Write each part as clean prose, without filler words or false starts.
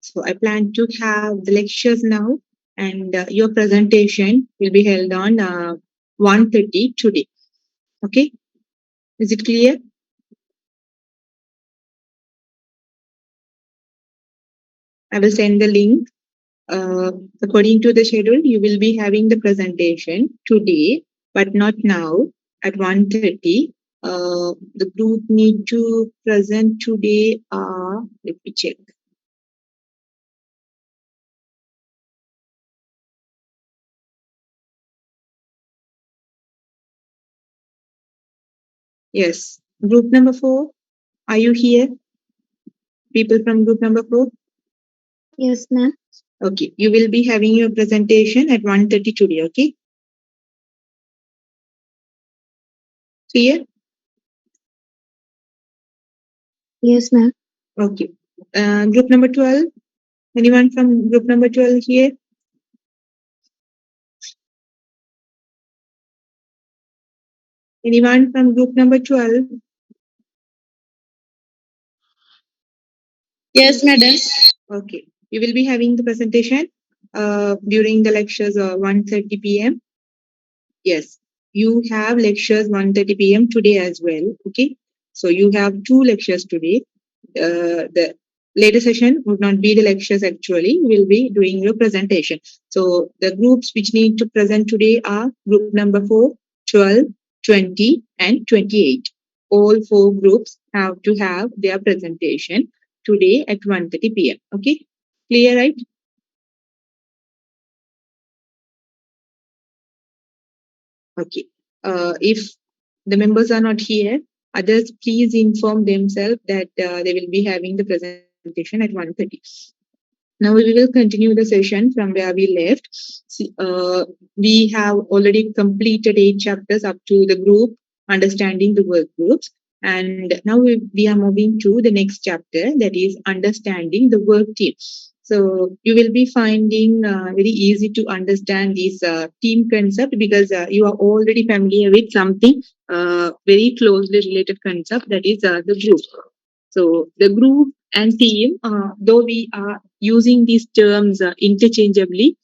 So I plan to have the lectures now, and your presentation will be held on 1:30 today. Okay, is it clear? I will send the link. According to the schedule, you will be having the presentation today, but not now at 1:30. The group need to present today. Let me check. Yes, group number 4. Are you here? People from group number 4? Yes, ma'am. Okay, you will be having your presentation at 1:30 today, okay? Clear? Yes, ma'am. Okay. Group number 12? Anyone from group number 12 here? Anyone from group number 12? Yes, madam. Okay. You will be having the presentation during the lectures 1:30 p.m. Yes. You have lectures 1:30 p.m. today as well. Okay. So you have 2 lectures today. The later session would not be the lectures actually. We'll be doing your presentation. So the groups which need to present today are group number 4, 12, 20, and 28. All 4 groups have to have their presentation today at 1:30 p.m. Okay. Clear, right? Okay. If the members are not here, others please inform themselves that they will be having the presentation at 1:30. Now we will continue the session from where we left. We have already completed 8 chapters up to the group, understanding the work groups. And now we are moving to the next chapter, that is understanding the work team. So you will be finding very easy to understand this team concept because you are already familiar with something very closely related concept, that is the group. So the group and team, though we are using these terms interchangeably,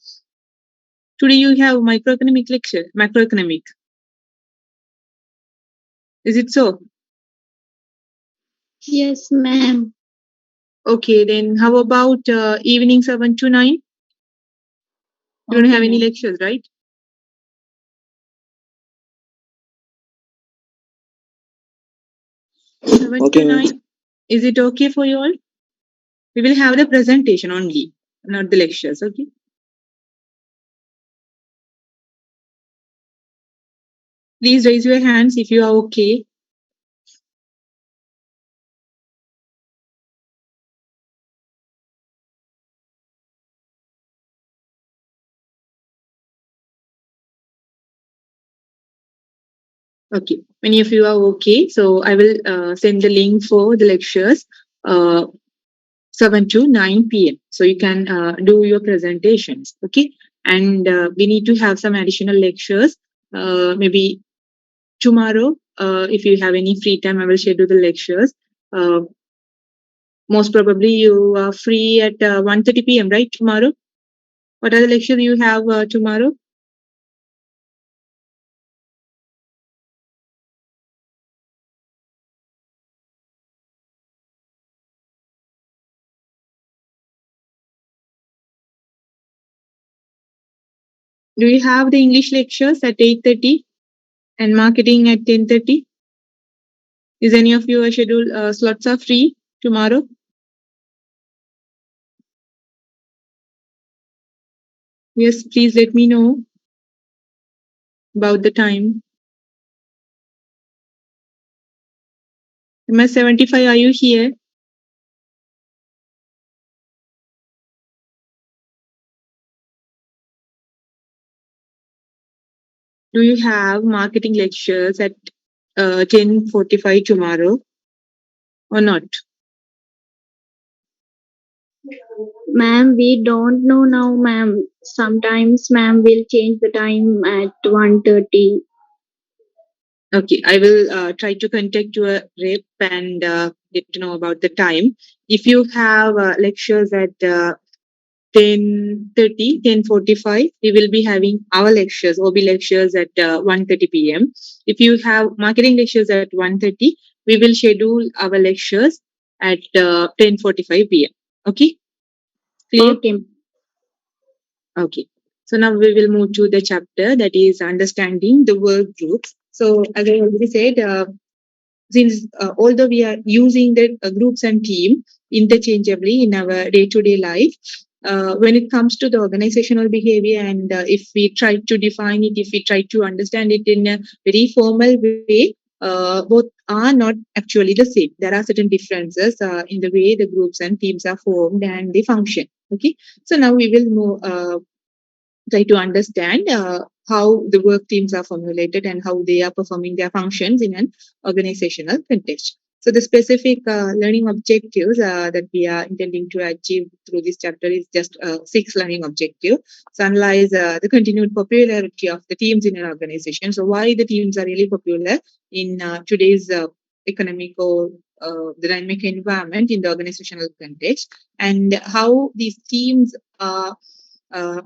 today you have microeconomic lecture, macroeconomic. Is it so? Yes, ma'am. Okay, then how about evening 7 to 9? You don't Okay, have any ma'am. lectures, right? 7 Okay, to ma'am. 9? Is it okay for you all? We will have the presentation only, not the lectures, okay? Please raise your hands if you are okay. Okay, many of you are okay. So I will send the link for the lectures 7 to 9 p.m. So you can do your presentations. Okay, and we need to have some additional lectures. Maybe tomorrow, if you have any free time, I will schedule the lectures. Most probably you are free at 1:30 p.m. right tomorrow. What are the lectures you have tomorrow? Do you have the English lectures at 8:30 and marketing at 10:30? Is any of your schedule slots are free tomorrow? Yes, please let me know about the time. MS75, are you here? Do you have marketing lectures at 10:45 tomorrow or not? Ma'am, we don't know now, ma'am. Sometimes, ma'am, we'll change the time at 1:30. Okay, I will try to contact your rep and get to know about the time. If you have lectures at 10:30, 10:45, we will be having our lectures, OB lectures at 1:30 p.m. If you have marketing lectures at 1:30, we will schedule our lectures at 10:45 p.m. Okay? Clear? Okay. Okay. So now we will move to the chapter that is understanding the work groups. So as I already said, since although we are using the groups and team interchangeably in our day-to-day life, when it comes to the organizational behavior, and if we try to define it, if we try to understand it in a very formal way, both are not actually the same. There are certain differences in the way the groups and teams are formed and they function. Okay, so now we will try to understand how the work teams are formulated and how they are performing their functions in an organizational context. So the specific learning objectives that we are intending to achieve through this chapter is just 6 learning objectives. So analyze the continued popularity of the teams in an organization. So why the teams are really popular in today's economic or the dynamic environment in the organizational context, and how these teams are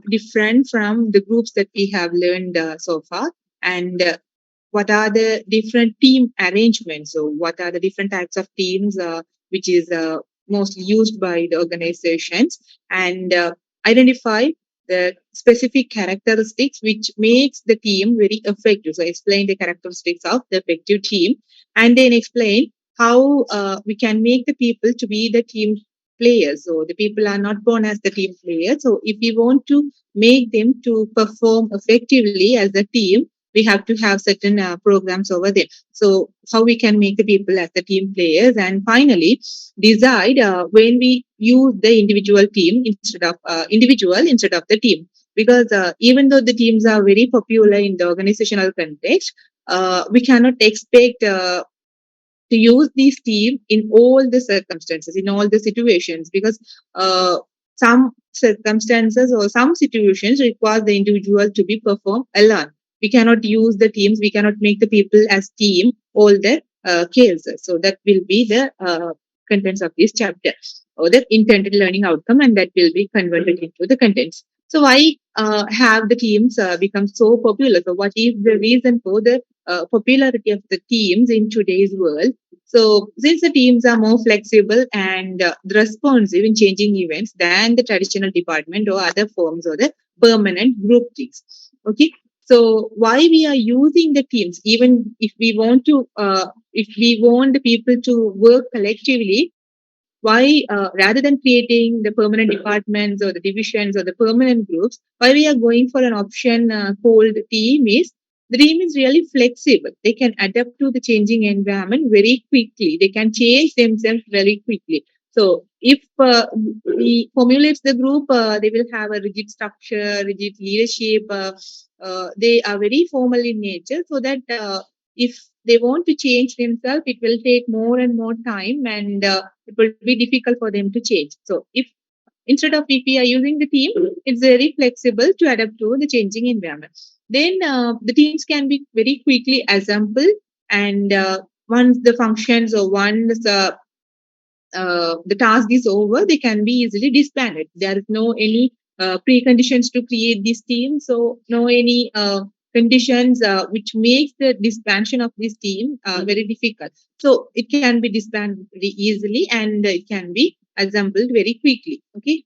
different from the groups that we have learned so far, and what are the different team arrangements. So what are the different types of teams which is mostly used by the organizations, and identify the specific characteristics which makes the team very effective. So explain the characteristics of the effective team, and then explain how we can make the people to be the team players. So the people are not born as the team players. So if we want to make them to perform effectively as a team, we have to have certain programs over there. So how we can make the people as the team players, and finally decide when we use the individual instead of the team. Because even though the teams are very popular in the organizational context, we cannot expect to use these team in all the circumstances, in all the situations, because some circumstances or some situations require the individual to be performed alone. We cannot use the teams, we cannot make the people as team all the cases. So that will be the contents of this chapter, or the intended learning outcome, and that will be converted into the contents. So why have the teams become so popular? So what is the reason for the popularity of the teams in today's world? So, since the teams are more flexible and responsive in changing events than the traditional department or other forms or the permanent group teams. Okay. So, why we are using the teams, even if we want to, if we want the people to work collectively, why rather than creating the permanent departments or the divisions or the permanent groups, why we are going for an option called team is the team is really flexible. They can adapt to the changing environment very quickly. They can change themselves very quickly. So if we formulate the group, they will have a rigid structure, rigid leadership. They are very formal in nature, so that if they want to change themselves, it will take more and more time, and it will be difficult for them to change. So if we are using the team, it's very flexible to adapt to the changing environment. Then the teams can be very quickly assembled, and once the functions or once the task is over, they can be easily disbanded. There is no any preconditions to create this team, so no any conditions which makes the disbandment of this team very difficult. So it can be disbanded very easily, and it can be assembled very quickly. Okay.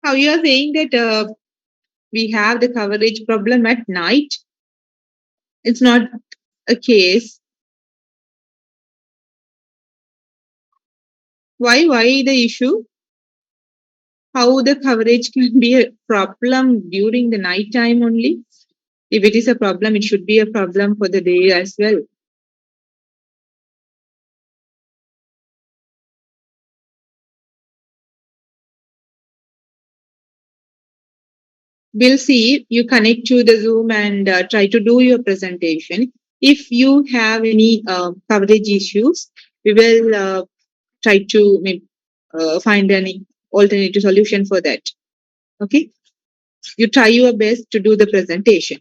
How you are saying that we have the coverage problem at night? It's not a case. Why the issue? How the coverage can be a problem during the night time only? If it is a problem, it should be a problem for the day as well. We'll see. You connect to the Zoom and try to do your presentation. If you have any coverage issues, we will try to find any alternative solution for that. Okay. You try your best to do the presentation.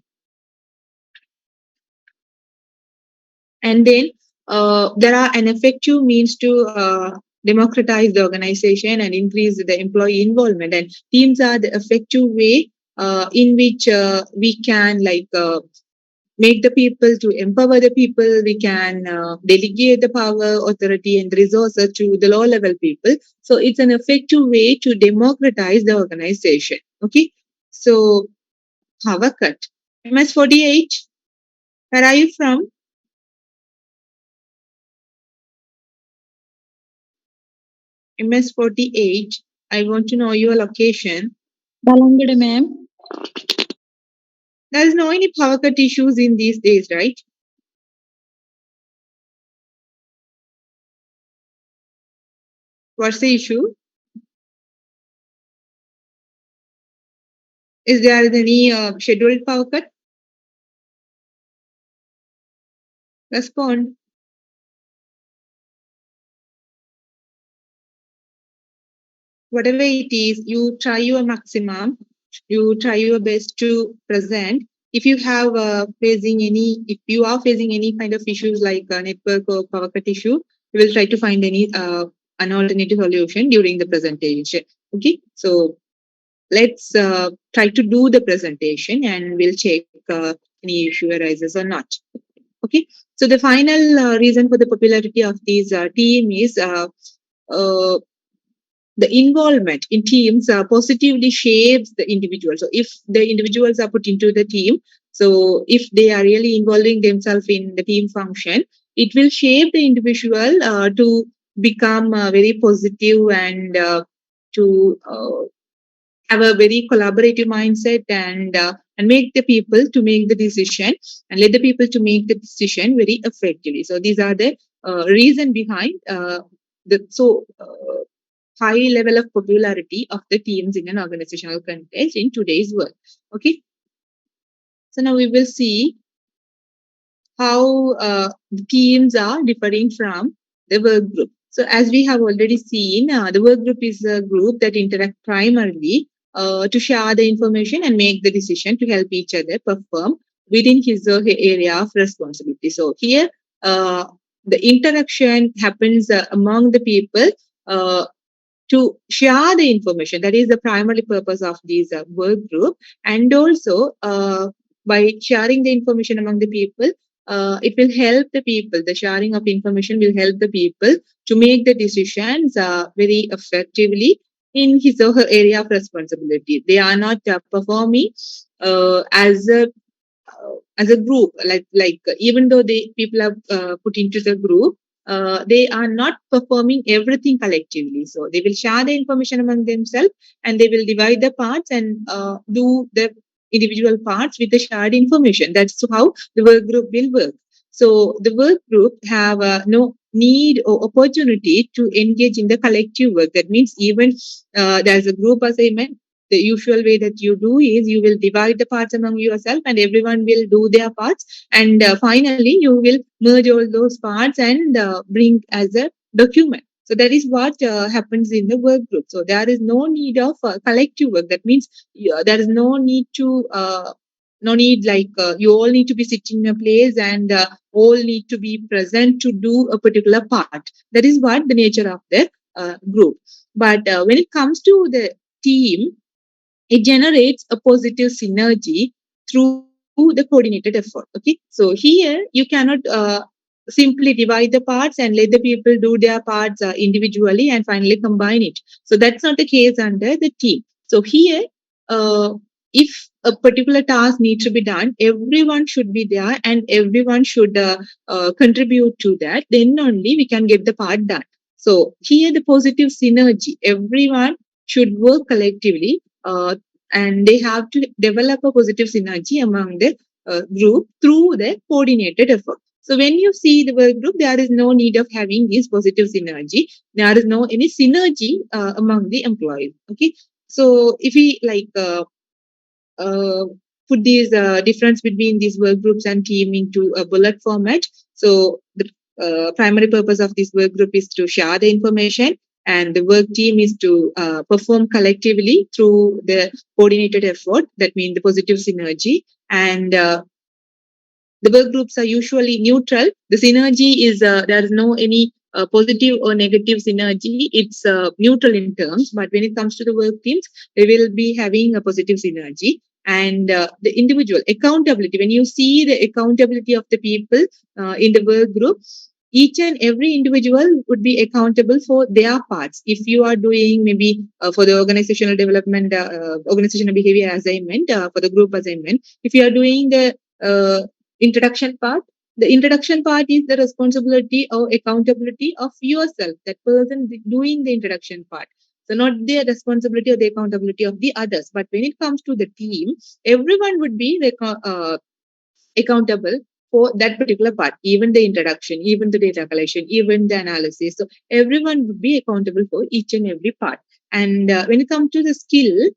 And then there are an effective means to democratize the organization and increase the employee involvement. And teams are the effective way in which we can make the people to empower the people. We can delegate the power, authority, and resources to the low level people. So it's an effective way to democratize the organization. Okay. So power cut. MS48. Where are you from? MS48. I want to know your location. Balangada, ma'am. There is no any power cut issues in these days, right? What's the issue? Is there any scheduled power cut? Respond. Whatever it is, you try your maximum. You try your best to present. If you have if you are facing any kind of issues like network or power cut issue, you will try to find an alternative solution during the presentation. Okay, so let's try to do the presentation and we'll check any issue arises or not. Okay, so the final reason for the popularity of these team is uh, the involvement in teams positively shapes the individual. So if the individuals are put into the team, so if they are really involving themselves in the team function, it will shape the individual to become very positive and to have a very collaborative mindset and make the people to make the decision and let the people to make the decision very effectively. So these are the reason behind the high level of popularity of the teams in an organizational context in today's world. Okay, so now we will see how the teams are differing from the work group. So as we have already seen, the work group is a group that interact primarily to share the information and make the decision to help each other perform within his or her area of responsibility. So here, the interaction happens among the people uh, to share the information. That is the primary purpose of this work group. And also, by sharing the information among the people, it will help the people. The sharing of information will help the people to make the decisions very effectively in his or her area of responsibility. They are not performing as a group, even though they people are put into the group, they are not performing everything collectively. So they will share the information among themselves and they will divide the parts and do the individual parts with the shared information. That's how the work group will work. So the work group have no need or opportunity to engage in the collective work. That means even there's a group assignment, the usual way that you do is you will divide the parts among yourself and everyone will do their parts, and finally you will merge all those parts and bring as a document. So that is what happens in the work group. So there is no need of collective work. That means there is no need to no need you all need to be sitting in a place and all need to be present to do a particular part. That is what the nature of the group. But when it comes to the team, it generates a positive synergy through the coordinated effort. Okay, so here you cannot simply divide the parts and let the people do their parts individually and finally combine it. So that's not the case under the team. So here, uh, if a particular task needs to be done, everyone should be there and everyone should contribute to that. Then only we can get the part done. So here, the positive synergy, everyone should work collectively. And they have to develop a positive synergy among the group through the coordinated effort. So when you see the work group, there is no need of having this positive synergy. There is no any synergy among the employees. Okay, so if we uh, put these difference between these work groups and team into a bullet format. So the primary purpose of this work group is to share the information, and the work team is to perform collectively through the coordinated effort. That means the positive synergy, and The work groups are usually neutral. The synergy is there is no any positive or negative synergy. It's neutral in terms, but when it comes to the work teams, they will be having a positive synergy. And the individual accountability, when you see the accountability of the people in the work group, each and every individual would be accountable for their parts. If you are doing maybe for the organizational development, organizational behavior assignment, for the group assignment, if you are doing the introduction part, the introduction part is the responsibility or accountability of yourself, that person doing the introduction part. So not the responsibility or the accountability of the others. But when it comes to the team, everyone would be accountable for that particular part, even the introduction, even the data collection, even the analysis. So everyone would be accountable for each and every part. And when it comes to the skill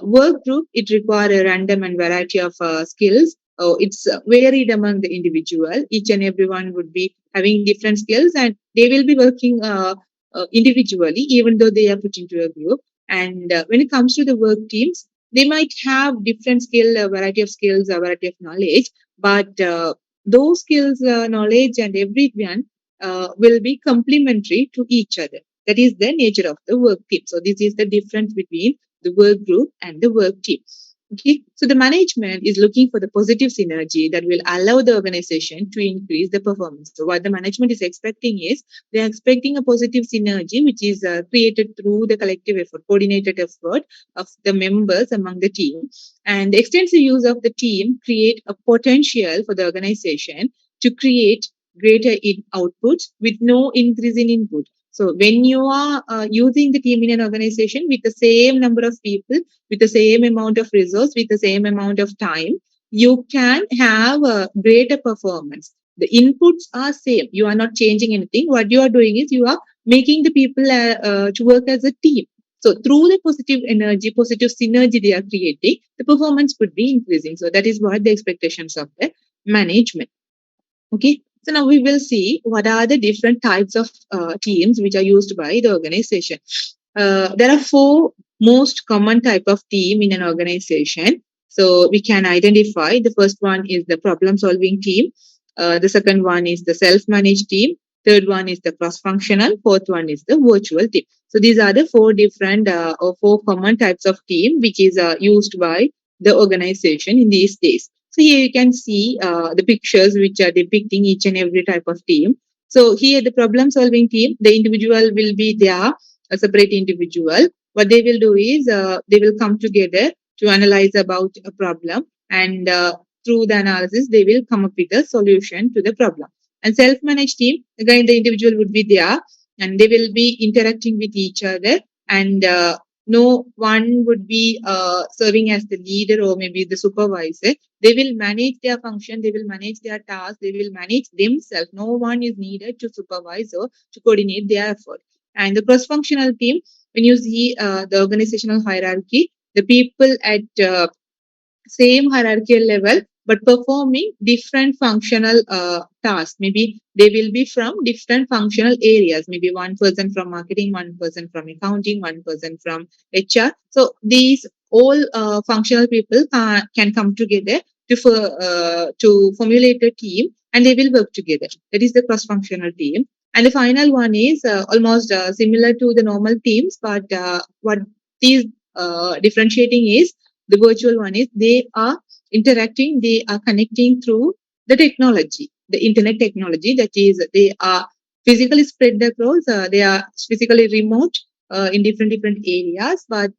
work group, it requires a random and variety of skills. It's varied among the individual. Each and everyone would be having different skills, and they will be working individually, even though they are put into a group. And when it comes to the work teams, they might have different skill, a variety of skills, a variety of knowledge, but those skills, knowledge, and everyone will be complementary to each other. That is the nature of the work team. So this is the difference between the work group and the work team. Okay, so the management is looking for the positive synergy that will allow the organization to increase the performance. So what the management is expecting is they are expecting a positive synergy which is created through the collective effort, coordinated effort of the members among the team. And the extensive use of the team create a potential for the organization to create greater outputs with no increase in input. So when you are using the team in an organization with the same number of people, with the same amount of resource, with the same amount of time, you can have a greater performance. The inputs are same. You are not changing anything. What you are doing is you are making the people to work as a team. So through the positive energy, positive synergy they are creating, the performance could be increasing. So that is what the expectations of the management. Okay. So now we will see what are the different types of teams which are used by the organization. There are four most common type of team in an organization. So we can identify the first one is the problem solving team. The second one is the self-managed team. Third one is the cross-functional. Fourth one is the virtual team. So these are the four different or four common types of team which is used by the organization in these days. So here you can see the pictures which are depicting each and every type of team. So here the problem solving team, the individual will be there, a separate individual. What they will do is they will come together to analyze about a problem, and through the analysis they will come up with a solution to the problem. And self-managed team, again the individual would be there and they will be interacting with each other, and no one would be serving as the leader or maybe the supervisor. They will manage their function, they will manage their task, they will manage themselves. No one is needed to supervise or to coordinate their effort. And the cross-functional team, when you see the organizational hierarchy, the people at same hierarchical level but performing different functional tasks. Maybe they will be from different functional areas. Maybe one person from marketing, one person from accounting, one person from HR. So these all functional people can come together to formulate a team, and they will work together. That is the cross-functional team. And the final one is almost similar to the normal teams, but what is differentiating is the virtual one is they are interacting, they are connecting through the technology, the internet technology. That is, they are physically spread across, they are physically remote in different areas, but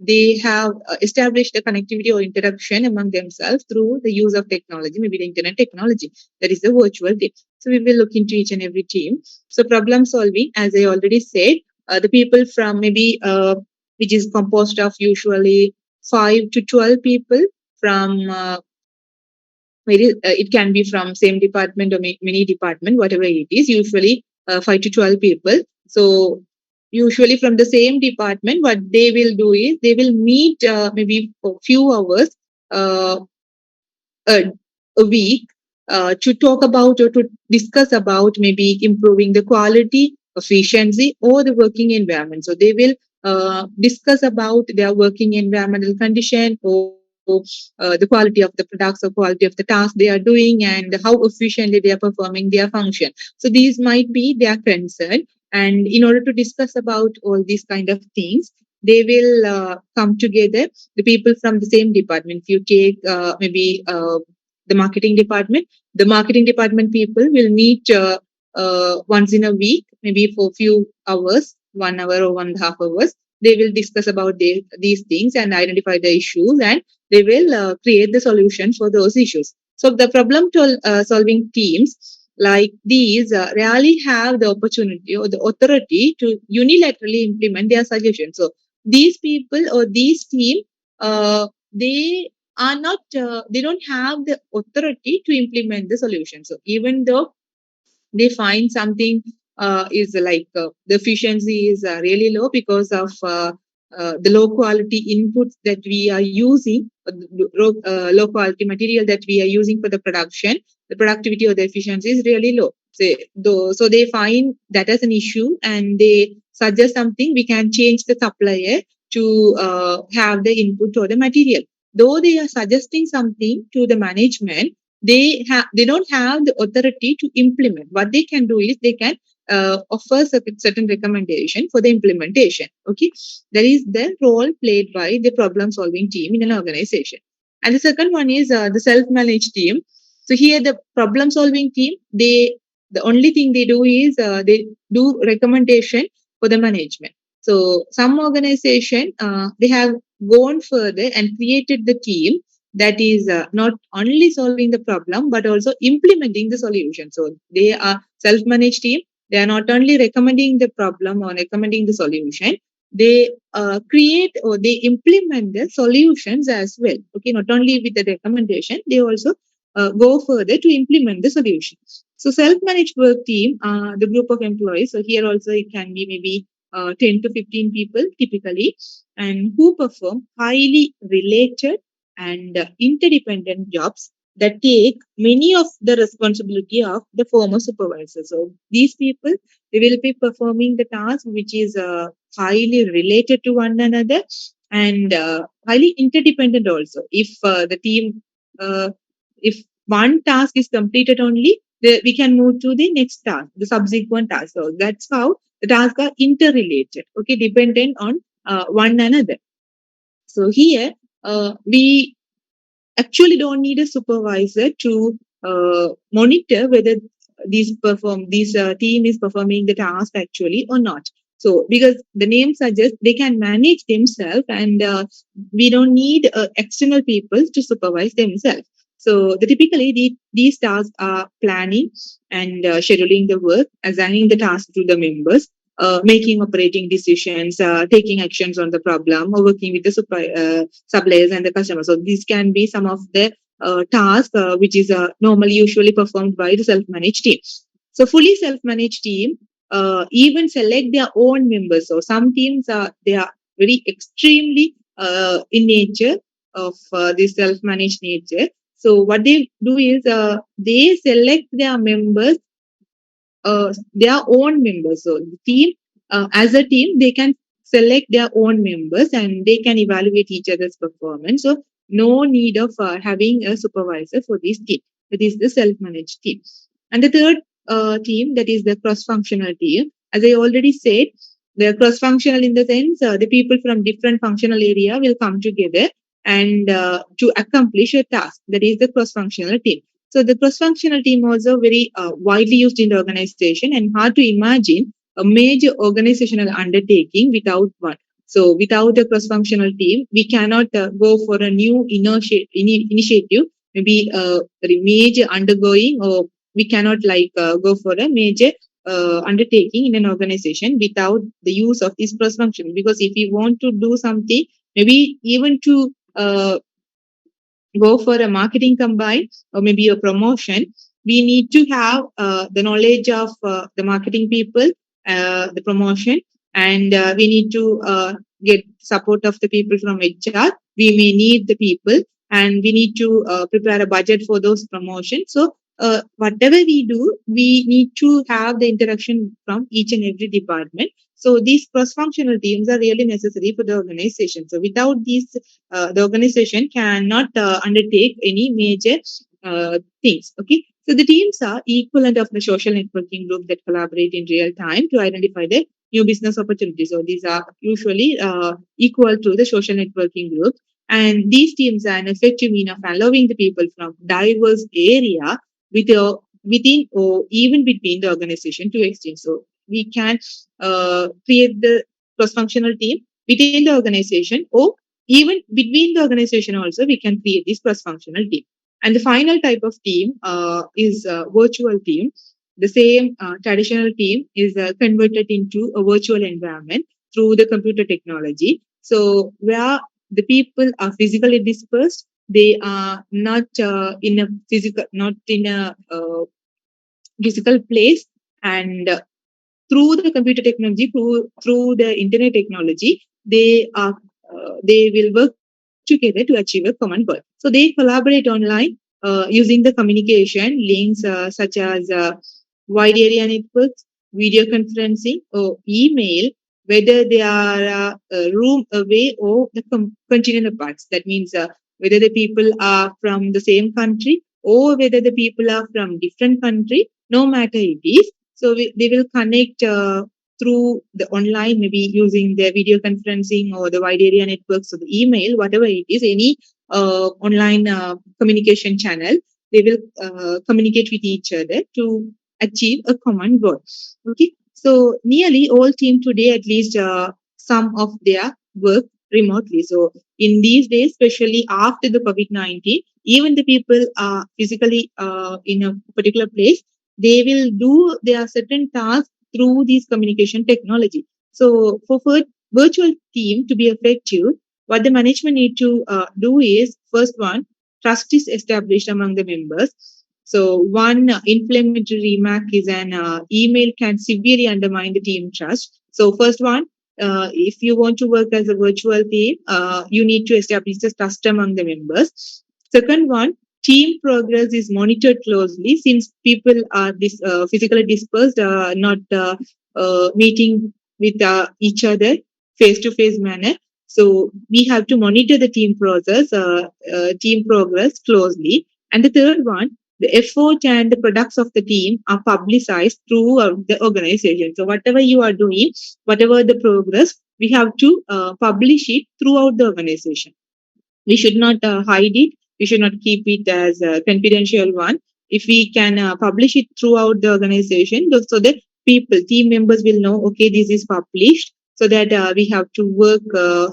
they have established a connectivity or interaction among themselves through the use of technology, maybe the internet technology. That is the virtual team. So we will look into each and every team. So problem solving, as I already said, the people from maybe which is composed of usually 5 to 12 people from it can be from same department or many department, whatever it is, usually 5 to 12 people. So usually from the same department, what they will do is they will meet maybe for few hours uh, a week to talk about or to discuss about maybe improving the quality, efficiency, or the working environment. So they will discuss about their working environmental condition or the quality of the products or quality of the task they are doing and how efficiently they are performing their function. So these might be their concern. And in order to discuss about all these kind of things, they will come together, the people from the same department. If you take maybe the marketing department people will meet once in a week, maybe for a few hours, 1 hour or 1.5 hours. They will discuss about these things and identify the issues, and they will create the solution for those issues. So the solving teams like these rarely have the opportunity or the authority to unilaterally implement their suggestions. So these people or these team, they are not, they don't have the authority to implement the solution. So even though they find something is like the efficiency is really low because of the low quality inputs that we are using, low quality material that we are using for the production, the productivity or the efficiency is really low. So they find that as an issue and they suggest something, we can change the supplier to have the input or the material. Though they are suggesting something to the management, they don't have the authority to implement. What they can do is they can offer certain recommendation for the implementation. Okay, that is the role played by the problem solving team in an organization. And the second one is the self managed team. So here the problem solving team, the only thing they do is they do recommendation for the management. So some organization they have gone further and created the team that is not only solving the problem but also implementing the solution. So they are self-managed team. They are not only recommending the problem or recommending the solution, they create or they implement the solutions as well. Okay, not only with the recommendation, they also go further to implement the solution. So self-managed work team, the group of employees. So here also it can be maybe 10 to 15 people typically, and who perform highly related and interdependent jobs that take many of the responsibility of the former supervisor. So these people, they will be performing the task which is highly related to one another and highly interdependent also. If the team, if one task is completed only, we can move to the next task, the subsequent task. So that's how the tasks are interrelated, okay, dependent on one another. So here we actually don't need a supervisor to monitor whether this team is performing the task actually or not. So because the name suggests they can manage themselves, and we don't need external people to supervise themselves. So typically these tasks are planning and scheduling the work, assigning the task to the members, making operating decisions, taking actions on the problem, or working with the suppliers and the customers. So these can be some of the tasks which is normally usually performed by the self-managed team. So fully self-managed team even select their own members. So some teams they are very extremely in nature of this self-managed nature. So what they do is they select their own members. So the team, as a team, they can select their own members and they can evaluate each other's performance. So no need of having a supervisor for this team. That is the self-managed team. And the third team, that is the cross-functional team. As I already said, the cross-functional in the sense the people from different functional area will come together and to accomplish a task. That is the cross-functional team. So the cross-functional team also very widely used in the organization and hard to imagine a major organizational undertaking without one. So without a cross-functional team, we cannot go for a new initiative, maybe a major undergoing, or we cannot go for a major undertaking in an organization without the use of this cross-function. Because if we want to do something, maybe even to go for a marketing combine or maybe a promotion, we need to have the knowledge of the marketing people, the promotion, and we need to get support of the people from HR. We may need the people and we need to prepare a budget for those promotions. So whatever we do, we need to have the interaction from each and every department. So these cross-functional teams are really necessary for the organization. So without these, the organization cannot undertake any major things. Okay. So the teams are equivalent of the social networking group that collaborate in real time to identify the new business opportunities. So these are usually equal to the social networking group. And these teams are an effective mean of allowing the people from diverse area within or even between the organization to exchange. So we can create the cross-functional team within the organization, or even between the organization also we can create this cross-functional team. And the final type of team is a virtual team. The same traditional team is converted into a virtual environment through the computer technology. So where the people are physically dispersed, they are not in a physical place, and through the computer technology, through the internet technology, they will work together to achieve a common goal. So they collaborate online using the communication links such as wide area networks, video conferencing, or email, whether they are a room away or the continent apart. That means whether the people are from the same country or whether the people are from different country, no matter it is. So they will connect through the online, maybe using the video conferencing or the wide area networks or the email, whatever it is, any online communication channel. They will communicate with each other to achieve a common goal. Okay, so nearly all team today at least some of their work remotely. So in these days, especially after the COVID-19, even the people are physically in a particular place, they will do their certain tasks through these communication technology. So for virtual team to be effective, what the management need to do is, first one, trust is established among the members. So one inflammatory remark is an email can severely undermine the team trust. So first one, if you want to work as a virtual team, you need to establish the trust among the members. Second one, team progress is monitored closely since people are physically dispersed, not meeting with each other face to face manner. So we have to monitor the team progress closely. And the third one, the effort and the products of the team are publicized throughout the organization. So whatever you are doing, whatever the progress, we have to publish it throughout the organization. We should not hide it. We should not keep it as a confidential one. If we can publish it throughout the organization, so that team members will know, okay, this is published, so that we have to work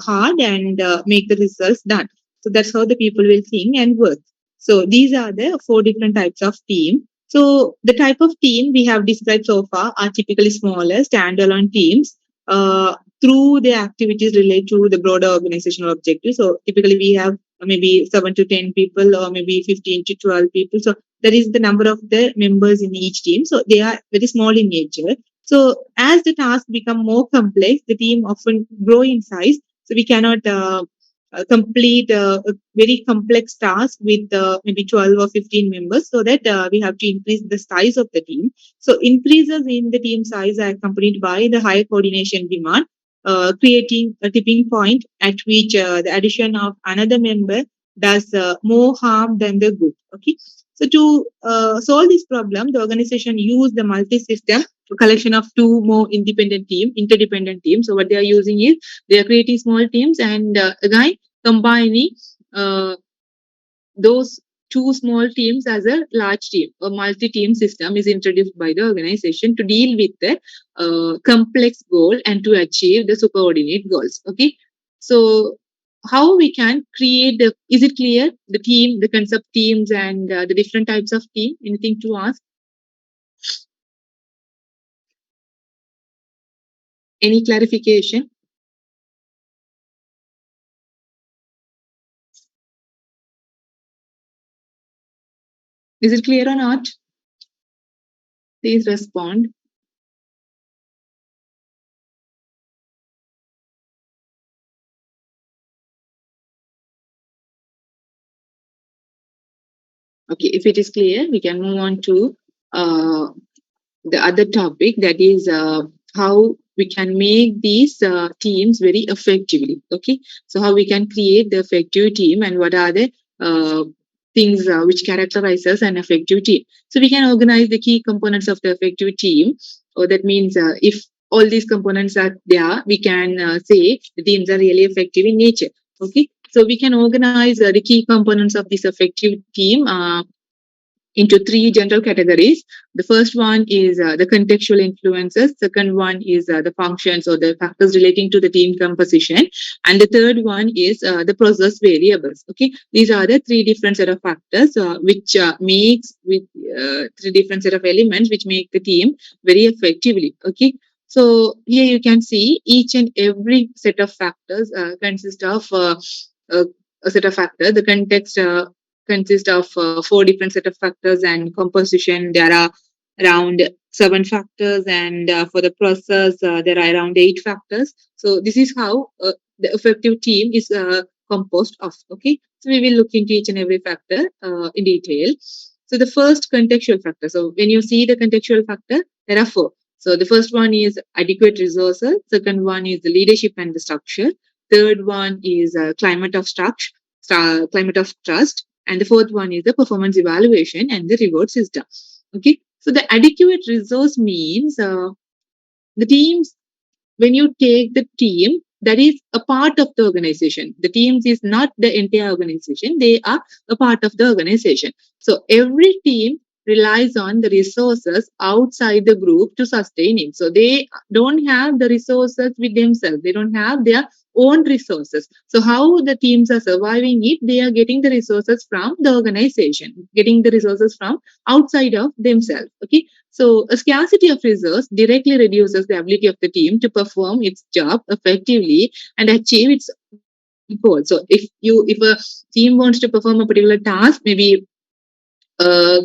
hard and make the results done. So that's how the people will think and work. So these are the four different types of team. So the type of team we have described so far are typically smaller standalone teams. Through the activities related to the broader organizational objectives. So typically we have maybe 7 to 10 people or maybe 15 to 12 people. So that is the number of the members in each team. So they are very small in nature. So as the tasks become more complex, the team often grow in size. So we cannot complete a very complex task with maybe 12 or 15 members, so that we have to increase the size of the team. So increases in the team size are accompanied by the higher coordination demand, creating a tipping point at which the addition of another member does more harm than the good. Okay. So to solve this problem, the organization used the multi-system collection of two more interdependent teams. So what they are using is they are creating small teams and again combining uh, those two small teams as a large team. A multi-team system is introduced by the organization to deal with the complex goal and to achieve the superordinate goals. Okay, so how we can create the? Is it clear? The team, the concept teams, and the different types of team. Anything to ask? Any clarification? Is it clear or not? Please respond. Okay, if it is clear, we can move on to uh, the other topic, that is how we can make these teams very effectively. Okay, so how we can create the effective team and what are the uh, things which characterizes an effective team. So we can organize the key components of the effective team. Or that means if all these components are there, we can say the teams are really effective in nature. Okay, so we can organize the key components of this effective team into three general categories. The first one is the contextual influences. Second one is the functions or the factors relating to the team composition. And the third one is the process variables. Okay, these are the three different set of factors which makes with three different set of elements which make the team very effectively. Okay. So here you can see each and every set of factors consist of uh, a set of factors. The context consist of four different set of factors, and composition there are around seven factors, and for the process there are around eight factors. So this is how the effective team is composed of. Okay, so we will look into each and every factor in detail. So the first, contextual factor. So when you see the contextual factor, there are four. So the first one is adequate resources. Second one is the leadership and the structure. Third one is climate of structure, climate of trust, and the fourth one is the performance evaluation and the reward system. Okay, so the adequate resource means the teams, when you take the team that is a part of the organization, the teams is not the entire organization, they are a part of the organization. So every team relies on the resources outside the group to sustain it. So they don't have the resources with themselves, they don't have their own resources. So how the teams are surviving it, they are getting the resources from the organization, getting the resources from outside of themselves. Okay, so a scarcity of resource directly reduces the ability of the team to perform its job effectively and achieve its goal. So if a team wants to perform a particular task, uh,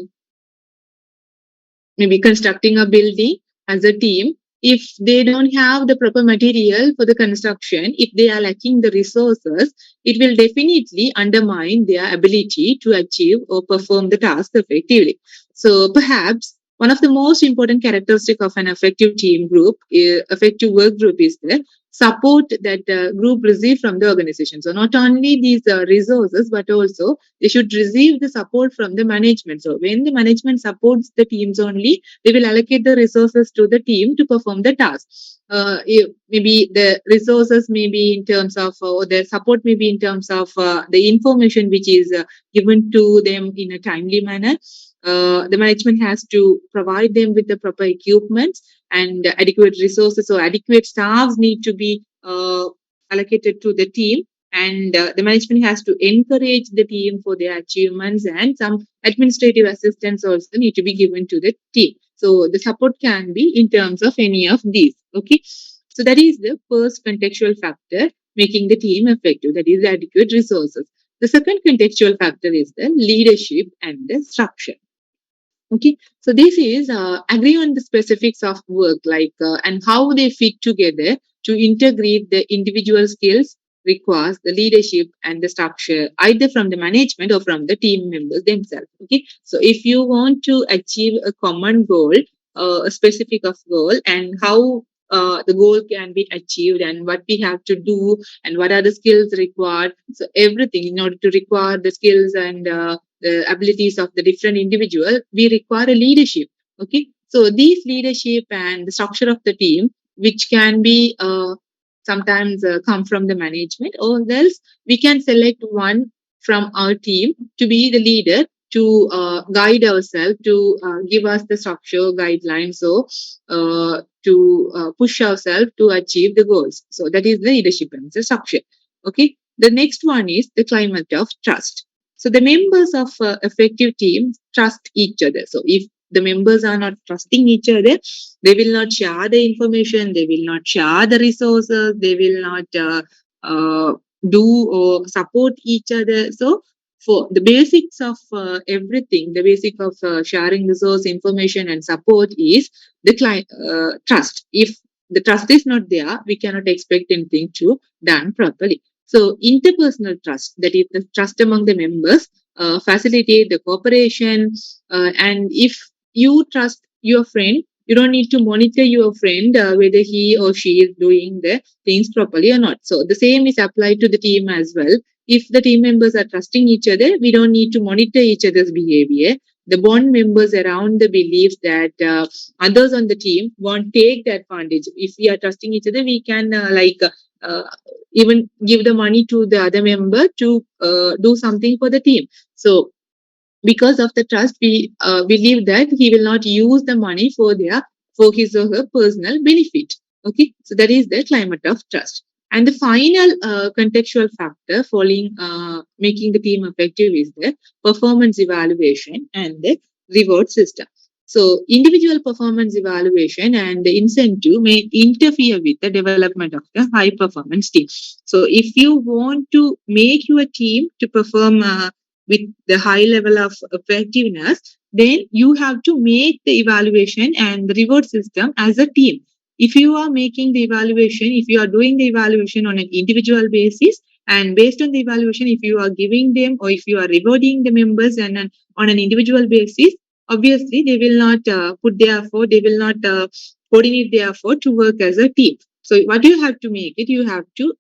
maybe constructing a building as a team, if they don't have the proper material for the construction, if they are lacking the resources, it will definitely undermine their ability to achieve or perform the task effectively. So perhaps one of the most important characteristic of an effective team group, effective work group, is the support that the group receive from the organization. So not only these resources, but also they should receive the support from the management. So when the management supports the teams only, they will allocate the resources to the team to perform the task. Maybe the resources may be in terms of, or the support may be in terms of the information which is given to them in a timely manner. The management has to provide them with the proper equipment and adequate resources. So adequate staffs need to be allocated to the team, and the management has to encourage the team for their achievements, and some administrative assistance also need to be given to the team. So the support can be in terms of any of these. Okay, so that is the first contextual factor making the team effective, that is adequate resources. The second contextual factor is the leadership and the structure. Okay, so this is agree on the specifics of work, like and how they fit together to integrate the individual skills requires the leadership and the structure, either from the management or from the team members themselves. Okay, so if you want to achieve a common goal, a specific of goal, and how the goal can be achieved, and what we have to do, and what are the skills required. So everything in order to require the skills and the abilities of the different individual, we require a leadership. Okay, so these leadership and the structure of the team, which can be sometimes come from the management, or else we can select one from our team to be the leader, to guide ourselves, to give us the structure guidelines, so to push ourselves to achieve the goals. So that is the leadership and the structure. Okay, the next one is the climate of trust. So the members of effective teams trust each other. So if the members are not trusting each other, they will not share the information, they will not share the resources, they will not uh, do or support each other. So for the basics of everything, the basic of sharing resource, information, and support is the trust. If the trust is not there, we cannot expect anything to done properly. So interpersonal trust, that is the trust among the members, facilitate the cooperation. And if you trust your friend, you don't need to monitor your friend whether he or she is doing the things properly or not. So the same is applied to the team as well. If the team members are trusting each other, we don't need to monitor each other's behavior. The bond members around the belief that others on the team won't take the advantage. If we are trusting each other, we can uh, even give the money to the other member to do something for the team. So because of the trust, we believe that he will not use the money for his or her personal benefit. Okay, so that is the climate of trust. And the final contextual factor following making the team effective is the performance evaluation and the reward system. So individual performance evaluation and the incentive may interfere with the development of the high performance team. So if you want to make your team to perform with the high level of effectiveness, then you have to make the evaluation and the reward system as a team. If you are making the evaluation, if you are doing the evaluation on an individual basis, and based on the evaluation, if you are giving them or if you are rewarding the members on an individual basis, obviously they will not put their effort, they will not coordinate their effort to work as a team. So what you have to make it, you have to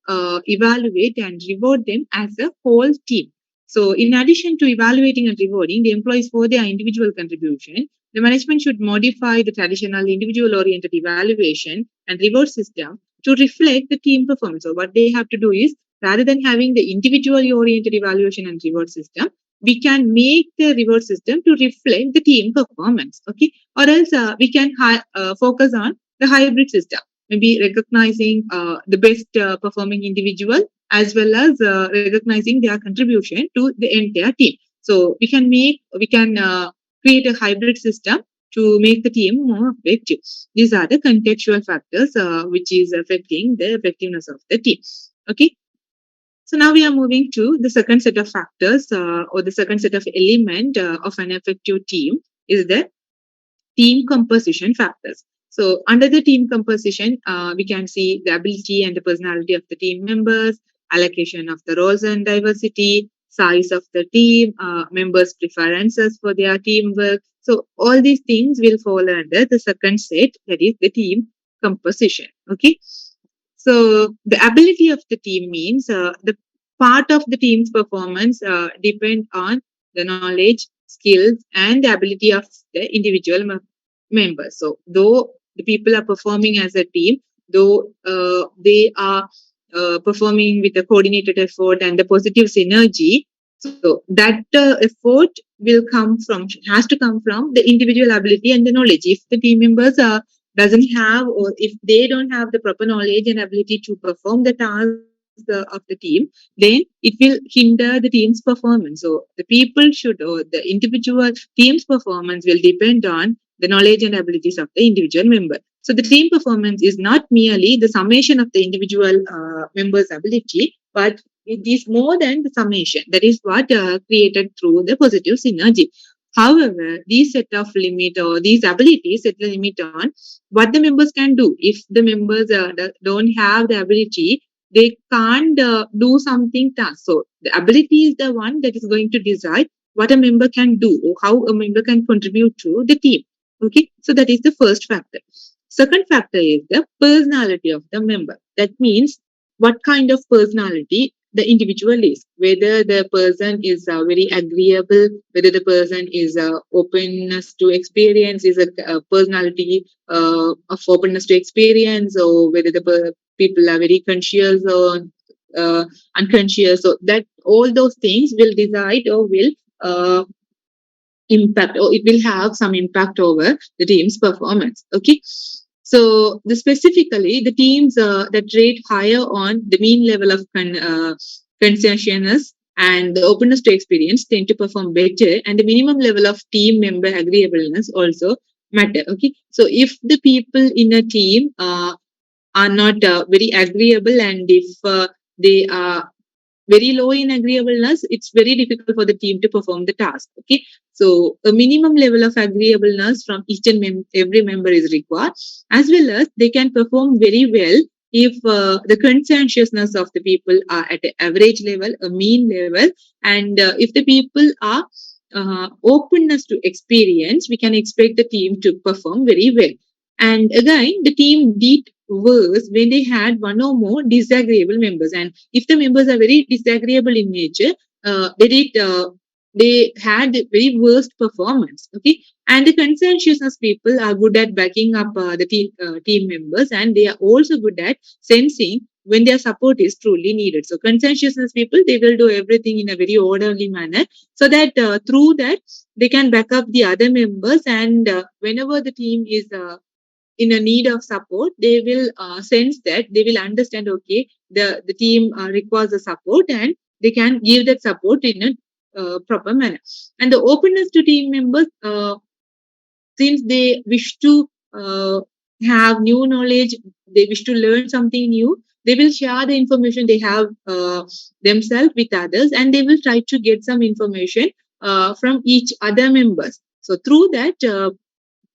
evaluate and reward them as a whole team. So, in addition to evaluating and rewarding the employees for their individual contribution, the management should modify the traditional individual-oriented evaluation and reward system to reflect the team performance. So, what they have to do is, rather than having the individually-oriented evaluation and reward system, we can make the reward system to reflect the team performance. Okay, or else we can focus on the hybrid system, maybe recognizing the best performing individual as well as recognizing their contribution to the entire team. So we can create a hybrid system to make the team more effective. These are the contextual factors which is affecting the effectiveness of the team. Okay. So now we are moving to the second set of factors or the second set of element of an effective team is the team composition factors. So under the team composition, we can see the ability and the personality of the team members, allocation of the roles and diversity, size of the team, members' preferences for their teamwork. So all these things will fall under the second set, that is the team composition. Okay. So the ability of the team means the part of the team's performance depend on the knowledge, skills, and the ability of the individual members. So though the people are performing as a team, though they are performing with a coordinated effort and the positive synergy, so that effort will come from has to come from the individual ability and the knowledge. If the team members doesn't have or if they don't have the proper knowledge and ability to perform the task of the team, then it will hinder the team's performance. So the people should or the individual team's performance will depend on the knowledge and abilities of the individual member. So the team performance is not merely the summation of the individual member's ability, but it is more than the summation. That is what created through the positive synergy. However, these set of limit or these abilities set the limit on what the members can do. If the members don't have the ability, they can't do something task. So the ability is the one that is going to decide what a member can do or how a member can contribute to the team. Okay, so that is the first factor. Second factor is the personality of the member. That means what kind of personality the individual is, whether the person is very agreeable, whether the person is openness to experience, is a personality of openness to experience, or whether the people are very conscious or unconscious. So that all those things will decide or will impact or it will have some impact over the team's performance. Okay. So specifically, the teams that rate higher on the mean level of conscientiousness and the openness to experience tend to perform better, and the minimum level of team member agreeableness also matter. Okay, so if the people in a team are not very agreeable, and if they are very low in agreeableness, it's very difficult for the team to perform the task. Okay, so a minimum level of agreeableness from each and every member is required, as well as they can perform very well if the conscientiousness of the people are at an average level, a mean level, and if the people are openness to experience, we can expect the team to perform very well. And again, the team did worse when they had one or more disagreeable members. And if the members are very disagreeable in nature, they had the very worst performance. Okay, and the conscientiousness people are good at backing up the team members, and they are also good at sensing when their support is truly needed. So conscientiousness people, they will do everything in a very orderly manner, so that through that they can back up the other members, and whenever the team is in a need of support, they will sense that, they will understand, okay, the team requires the support, and they can give that support in a proper manner. And the openness to team members, since they wish to have new knowledge, they wish to learn something new, they will share the information they have themselves with others, and they will try to get some information from each other members. So through that,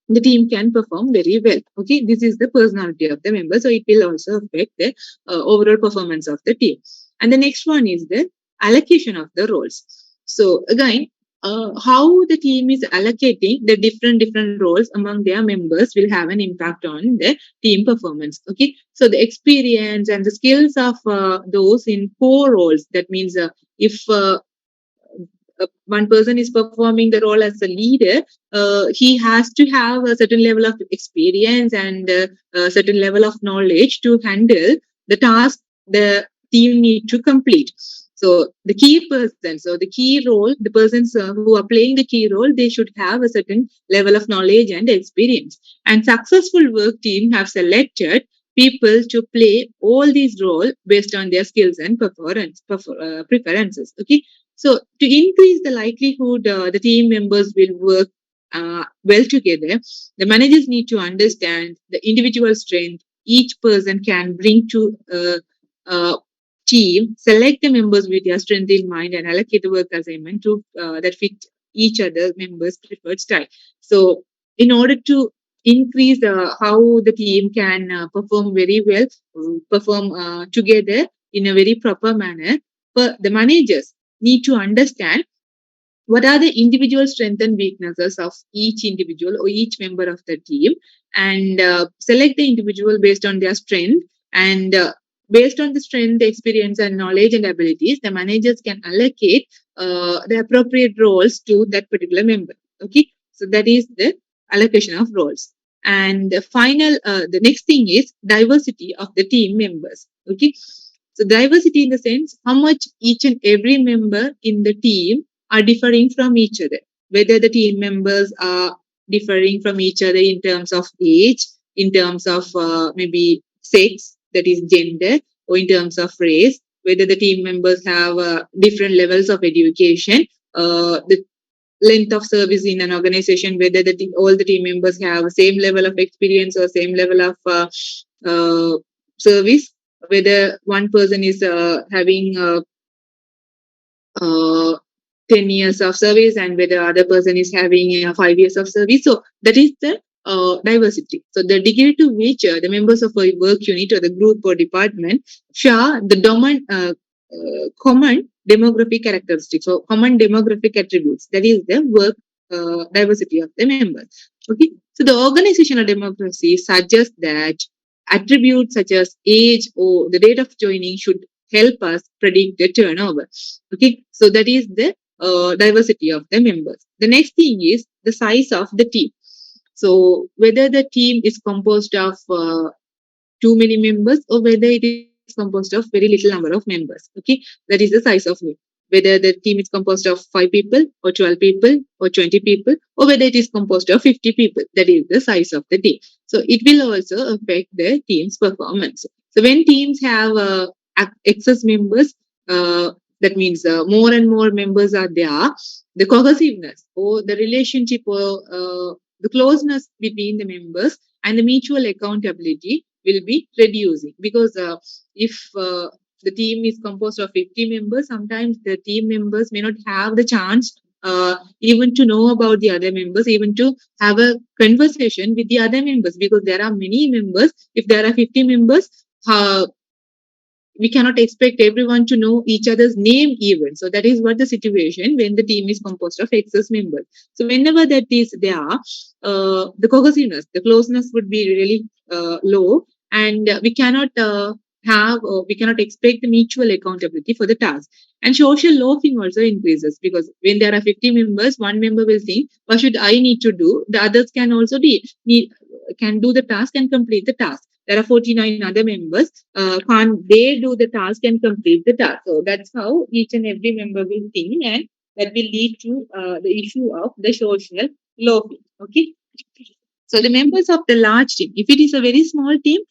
the team can perform very well. Okay, this is the personality of the member, so it will also affect the overall performance of the team. And the next one is the allocation of the roles. So again, how the team is allocating the different roles among their members will have an impact on the team performance. Okay, so the experience and the skills of those in core roles, that means if one person is performing the role as a leader, he has to have a certain level of experience and a certain level of knowledge to handle the task the team need to complete. So the key person, so the key role, the persons who are playing the key role, they should have a certain level of knowledge and experience. And successful work team have selected people to play all these roles based on their skills and preferences. Okay, so to increase the likelihood the team members will work well together, the managers need to understand the individual strength each person can bring to a team, select the members with their strength in mind, and allocate the work assignment to that fit each other members' preferred style. So, in order to increase how the team can perform very well, perform together in a very proper manner, but the managers need to understand what are the individual strengths and weaknesses of each individual or each member of the team, and select the individual based on their strength, and based on the strength, experience, and knowledge and abilities, the managers can allocate the appropriate roles to that particular member. Okay, so that is the allocation of roles. And the next thing is diversity of the team members. Okay, so diversity in the sense how much each and every member in the team are differing from each other, whether the team members are differing from each other in terms of age, in terms of maybe sex, that is gender, or in terms of race, whether the team members have different levels of education, the length of service in an organization, whether all the team members have same level of experience or same level of service, whether one person is having uh, 10 years of service and whether other person is having 5 years of service. So that is the diversity. So the degree to which the members of a work unit or the group or department share the common demographic characteristics or common demographic attributes. That is the work diversity of the members. Okay. So the organizational democracy suggests that attributes such as age or the date of joining should help us predict the turnover. Okay, so that is the diversity of the members. The next thing is the size of the team. So whether the team is composed of too many members or whether it is composed of very little number of members. Okay, that is the size of it. Whether the team is composed of 5 people or 12 people or 20 people, or whether it is composed of 50 people, that is the size of the team. So it will also affect the team's performance. So when teams have excess members, that means more and more members are there, the cohesiveness or the relationship or the closeness between the members and the mutual accountability will be reducing, because if the team is composed of 50 members, sometimes the team members may not have the chance even to know about the other members, even to have a conversation with the other members, because there are many members. If there are 50 members, we cannot expect everyone to know each other's name even. So that is what the situation when the team is composed of excess members. So whenever that is there, the cohesiveness, the closeness would be really low, and we cannot we cannot expect the mutual accountability for the task. And social loafing also increases, because when there are 50 members, one member will think, what should I need to do? The others can also can do the task and complete the task. There are 49 other members. Can't they do the task and complete the task? So that's how each and every member will think, and that will lead to the issue of the social loafing. Okay. So the members of the large team, if it is a very small team,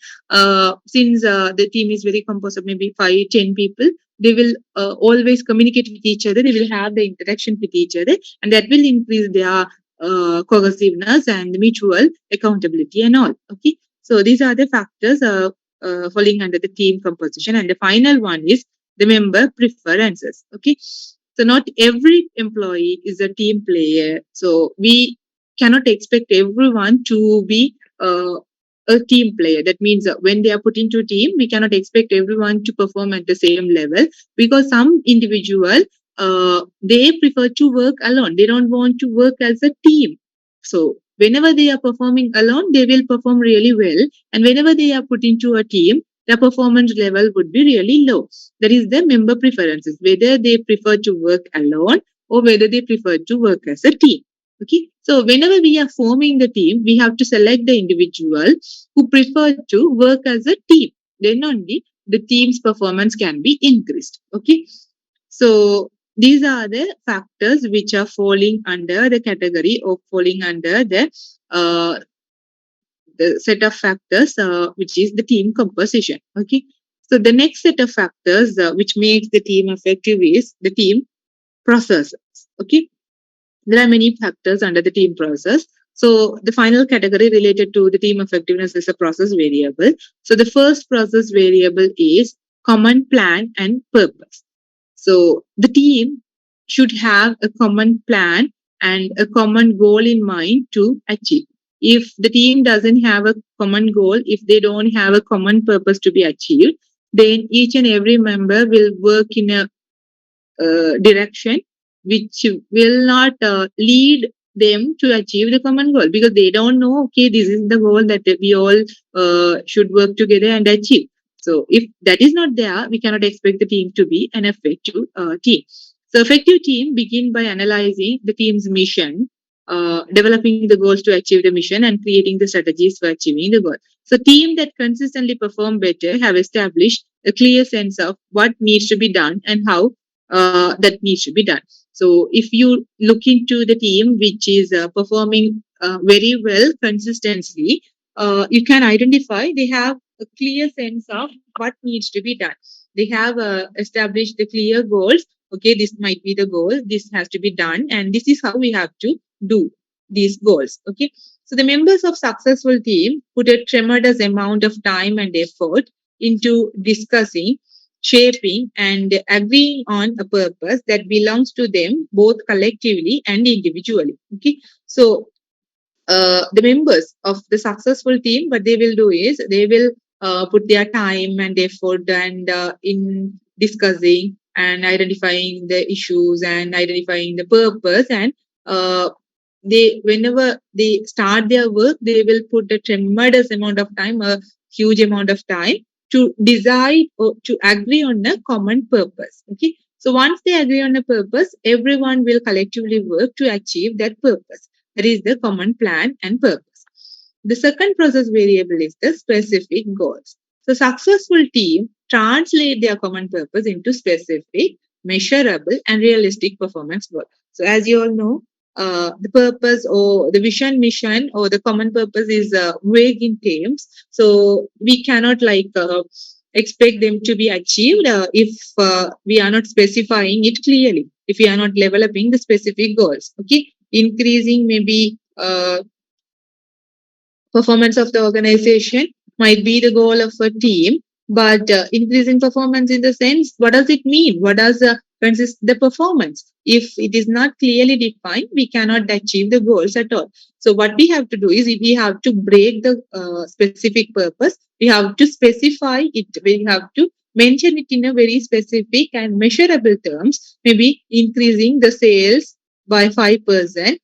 since the team is very composed of maybe 5-10 people, they will always communicate with each other. They will have the interaction with each other, and that will increase their cohesiveness and mutual accountability and all. Okay. So these are the factors falling under the team composition. And the final one is the member preferences. Okay. So not every employee is a team player. So we cannot expect everyone to be a team player. That means when they are put into a team, we cannot expect everyone to perform at the same level, because some individual they prefer to work alone. They don't want to work as a team. So whenever they are performing alone, they will perform really well, and whenever they are put into a team, their performance level would be really low. That is the member preferences, whether they prefer to work alone or whether they prefer to work as a team. Okay, so whenever we are forming the team, we have to select the individual who prefer to work as a team. Then only the team's performance can be increased. Okay, so these are the factors which are falling under the category of falling under the set of factors which is the team composition. Okay, so the next set of factors which makes the team effective is the team processes. Okay, there are many factors under the team process. So the final category related to the team effectiveness is a process variable. So the first process variable is common plan and purpose. So the team should have a common plan and a common goal in mind to achieve. If the team doesn't have a common goal, if they don't have a common purpose to be achieved, then each and every member will work in a direction which will not lead them to achieve the common goal, because they don't know, okay, this is the goal that we all should work together and achieve. So if that is not there, we cannot expect the team to be an effective team. So effective team begin by analyzing the team's mission, developing the goals to achieve the mission, and creating the strategies for achieving the goal. So team that consistently perform better have established a clear sense of what needs to be done and how that needs to be done. So if you look into the team which is performing very well consistently, you can identify they have a clear sense of what needs to be done. They have established the clear goals. Okay, this might be the goal. This has to be done, and this is how we have to do these goals. Okay, so the members of successful team put a tremendous amount of time and effort into discussing, shaping, and agreeing on a purpose that belongs to them both collectively and individually. Okay, so the members of the successful team, what they will do is they will put their time and effort and in discussing and identifying the issues and identifying the purpose, and they whenever they start their work, they will put a tremendous amount of time, a huge amount of time to decide or to agree on a common purpose. Okay, so once they agree on a purpose, everyone will collectively work to achieve that purpose. That is the common plan and purpose. The second process variable is the specific goals. So successful team translate their common purpose into specific, measurable, and realistic performance goals. So as you all know, the purpose or the vision, mission, or the common purpose is vague in terms. So we cannot expect them to be achieved if we are not specifying it clearly. If we are not developing the specific goals. Okay, increasing maybe performance of the organization might be the goal of a team, But increasing performance in the sense, what does it mean? What does consist the performance? If it is not clearly defined, we cannot achieve the goals at all. So what we have to do is we have to break the specific purpose. We have to specify it. We have to mention it in a very specific and measurable terms. Maybe increasing the sales by 5%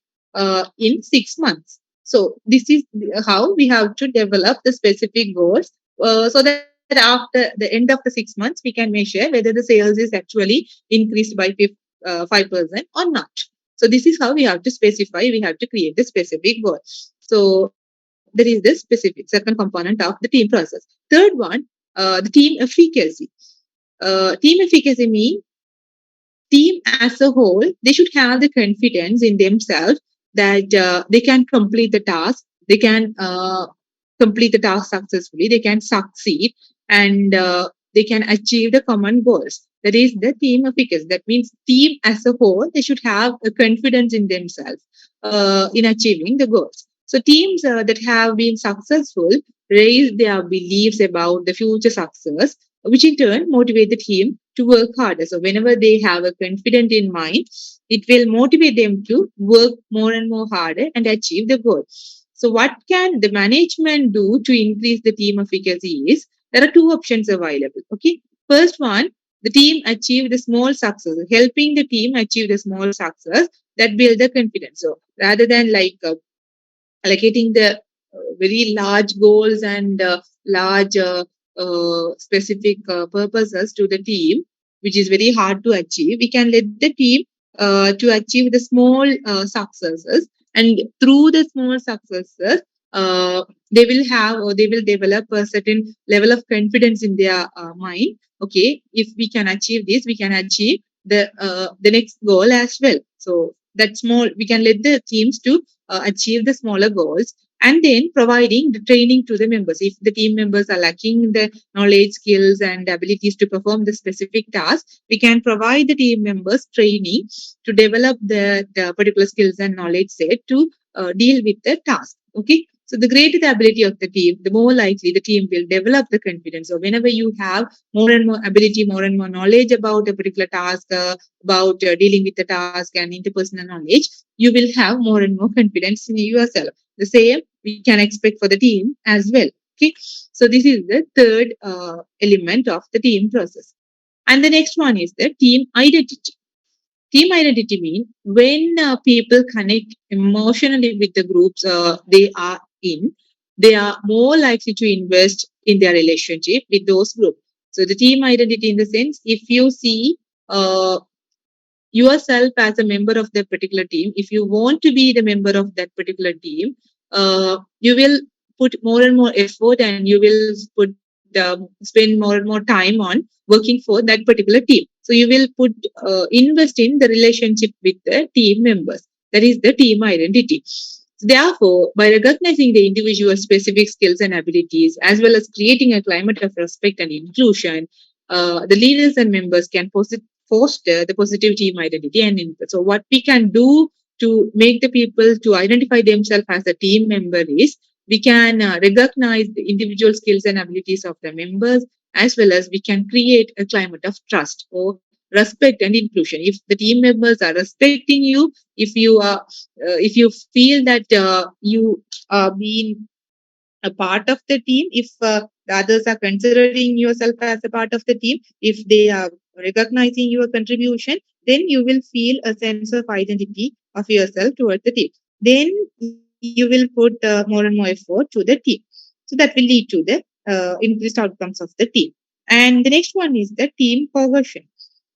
in 6 months. So this is how we have to develop the specific goals so that after the end of the 6 months, we can measure whether the sales is actually increased by 5% or not. So this is how we have to specify, we have to create the specific goal. So there is this specific second component of the team process. Third one, the team efficacy. Team efficacy means team as a whole, they should have the confidence in themselves that they can complete the task, they can complete the task successfully, they can succeed, and they can achieve the common goals. That is the team efficacy. That means team as a whole, they should have a confidence in themselves in achieving the goals. So teams that have been successful raise their beliefs about the future success, which in turn motivate the team to work harder. So whenever they have a confidence in mind, it will motivate them to work more and more harder and achieve the goal. So what can the management do to increase the team efficacy is there are two options available. Okay. First one, the team achieve the small success, helping the team achieve the small success that build the confidence. So rather than allocating the very large goals and large specific purposes to the team, which is very hard to achieve, we can let the team to achieve the small successes. And through the small successes, they will have or they will develop a certain level of confidence in their mind. Okay, if we can achieve this, we can achieve the next goal as well. So that small, we can let the teams to achieve the smaller goals, and then providing the training to the members. If the team members are lacking the knowledge, skills, and abilities to perform the specific task, we can provide the team members training to develop the particular skills and knowledge set to deal with the task. Okay. So the greater the ability of the team, the more likely the team will develop the confidence. So whenever you have more and more ability, more and more knowledge about a particular task, about dealing with the task and interpersonal knowledge, you will have more and more confidence in yourself. The same we can expect for the team as well. Okay. So this is the third element of the team process. And the next one is the team identity. Team identity means when people connect emotionally with the groups they are in, they are more likely to invest in their relationship with those groups. So the team identity, in the sense, if you see yourself as a member of that particular team, if you want to be the member of that particular team, you will put more and more effort, and you will spend more and more time on working for that particular team. So you will invest in the relationship with the team members. That is the team identity. Therefore, by recognizing the individual's specific skills and abilities, as well as creating a climate of respect and inclusion, the leaders and members can foster the positive team identity and input. So what we can do to make the people to identify themselves as a team member is we can recognize the individual skills and abilities of the members, as well as we can create a climate of trust or respect and inclusion. If the team members are respecting you, if you feel that you are being a part of the team, if the others are considering yourself as a part of the team, if they are recognizing your contribution, then you will feel a sense of identity of yourself towards the team. Then you will put more and more effort to the team. So that will lead to the increased outcomes of the team. And the next one is the team cohesion.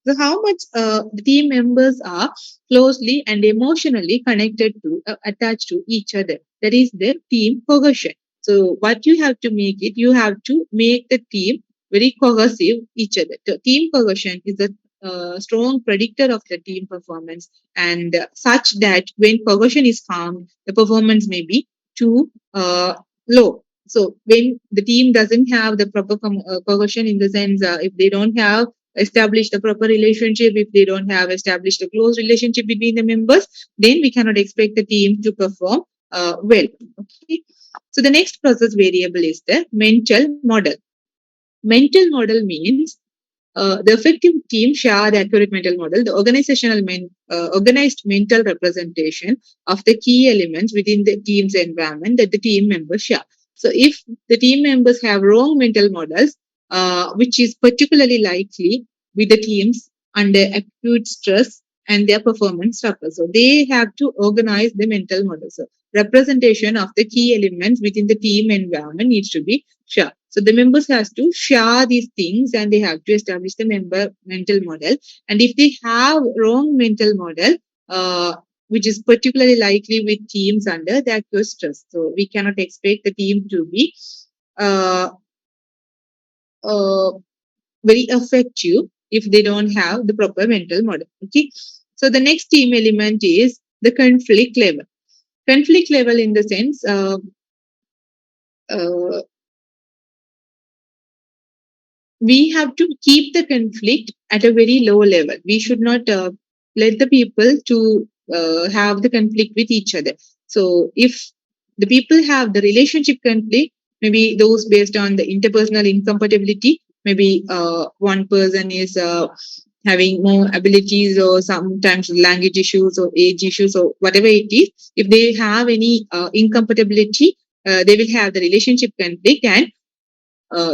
So how much the team members are closely and emotionally connected to, attached to each other. That is the team cohesion. So what you have to make it, you have to make the team very cohesive each other. The team cohesion is a strong predictor of the team performance, and such that when cohesion is harmed, the performance may be too low. So when the team doesn't have the proper cohesion, in the sense if they don't have established a proper relationship, if they don't have established a close relationship between the members, then we cannot expect the team to perform well. Okay. So the next process variable is the mental model. Mental model means the effective team share the accurate mental model, the organized mental representation of the key elements within the team's environment that the team members share. So, if the team members have wrong mental models, which is particularly likely with the teams under acute stress and their performance suffers. So, they have to organize the mental model. So, representation of the key elements within the team environment needs to be shared. So the members has to share these things and they have to establish the member mental model. And if they have wrong mental model, which is particularly likely with teams under the acute stress. So we cannot expect the team to be uh, uh, very effective if they don't have the proper mental model. Okay. So the next team element is the conflict level. Conflict level in the sense uh, we have to keep the conflict at a very low level. We should not let the people to have the conflict with each other. So if the people have the relationship conflict, maybe those based on the interpersonal incompatibility, maybe one person is having more abilities or sometimes language issues or age issues or whatever it is. If they have any incompatibility, they will have the relationship conflict, and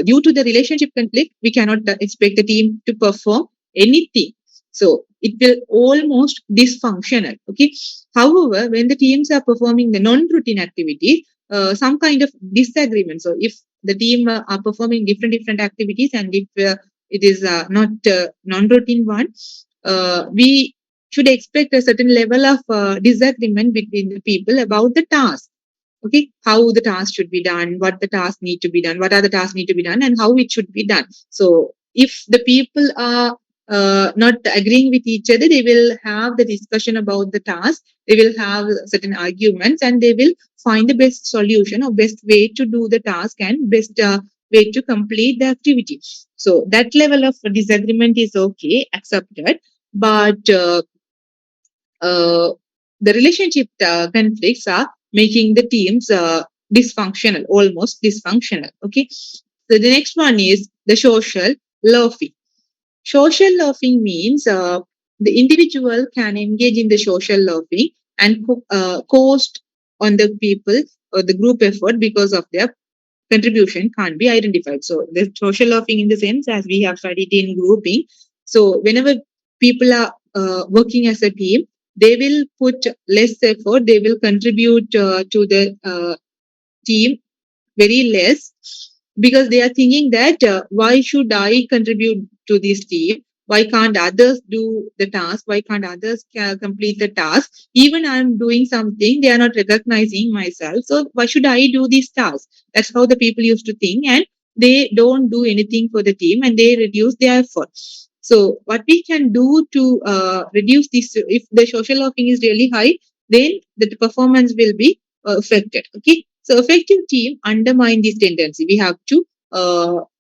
due to the relationship conflict, we cannot expect the team to perform anything. So it will almost dysfunctional. Okay. However, when the teams are performing the non-routine activities, some kind of disagreement. So if the team are performing different activities, and if it is not non-routine one, we should expect a certain level of disagreement between the people about the task. Okay, how the task should be done, what the task need to be done, what are the tasks need to be done, and how it should be done. So if the people are not agreeing with each other, they will have the discussion about the task, they will have certain arguments, and they will find the best solution or best way to do the task and best way to complete the activity. So that level of disagreement is okay, accepted, but uh, the relationship conflicts are making the teams dysfunctional, almost dysfunctional. Okay. So the next one is the social loafing. Social loafing means the individual can engage in the social loafing and cost on the people or the group effort because of their contribution can't be identified. So the social loafing in the sense as we have studied in grouping. So whenever people are working as a team, they will put less effort, they will contribute to the team very less, because they are thinking that why should I contribute to this team? Why can't others do the task? Why can't others complete the task? Even I'm doing something, they are not recognizing myself. So why should I do this task? That's how the people used to think, and they don't do anything for the team, and they reduce their effort. So what we can do to reduce this, if the social loafing is really high, then the performance will be affected. Okay. So effective team undermine this tendency. We have to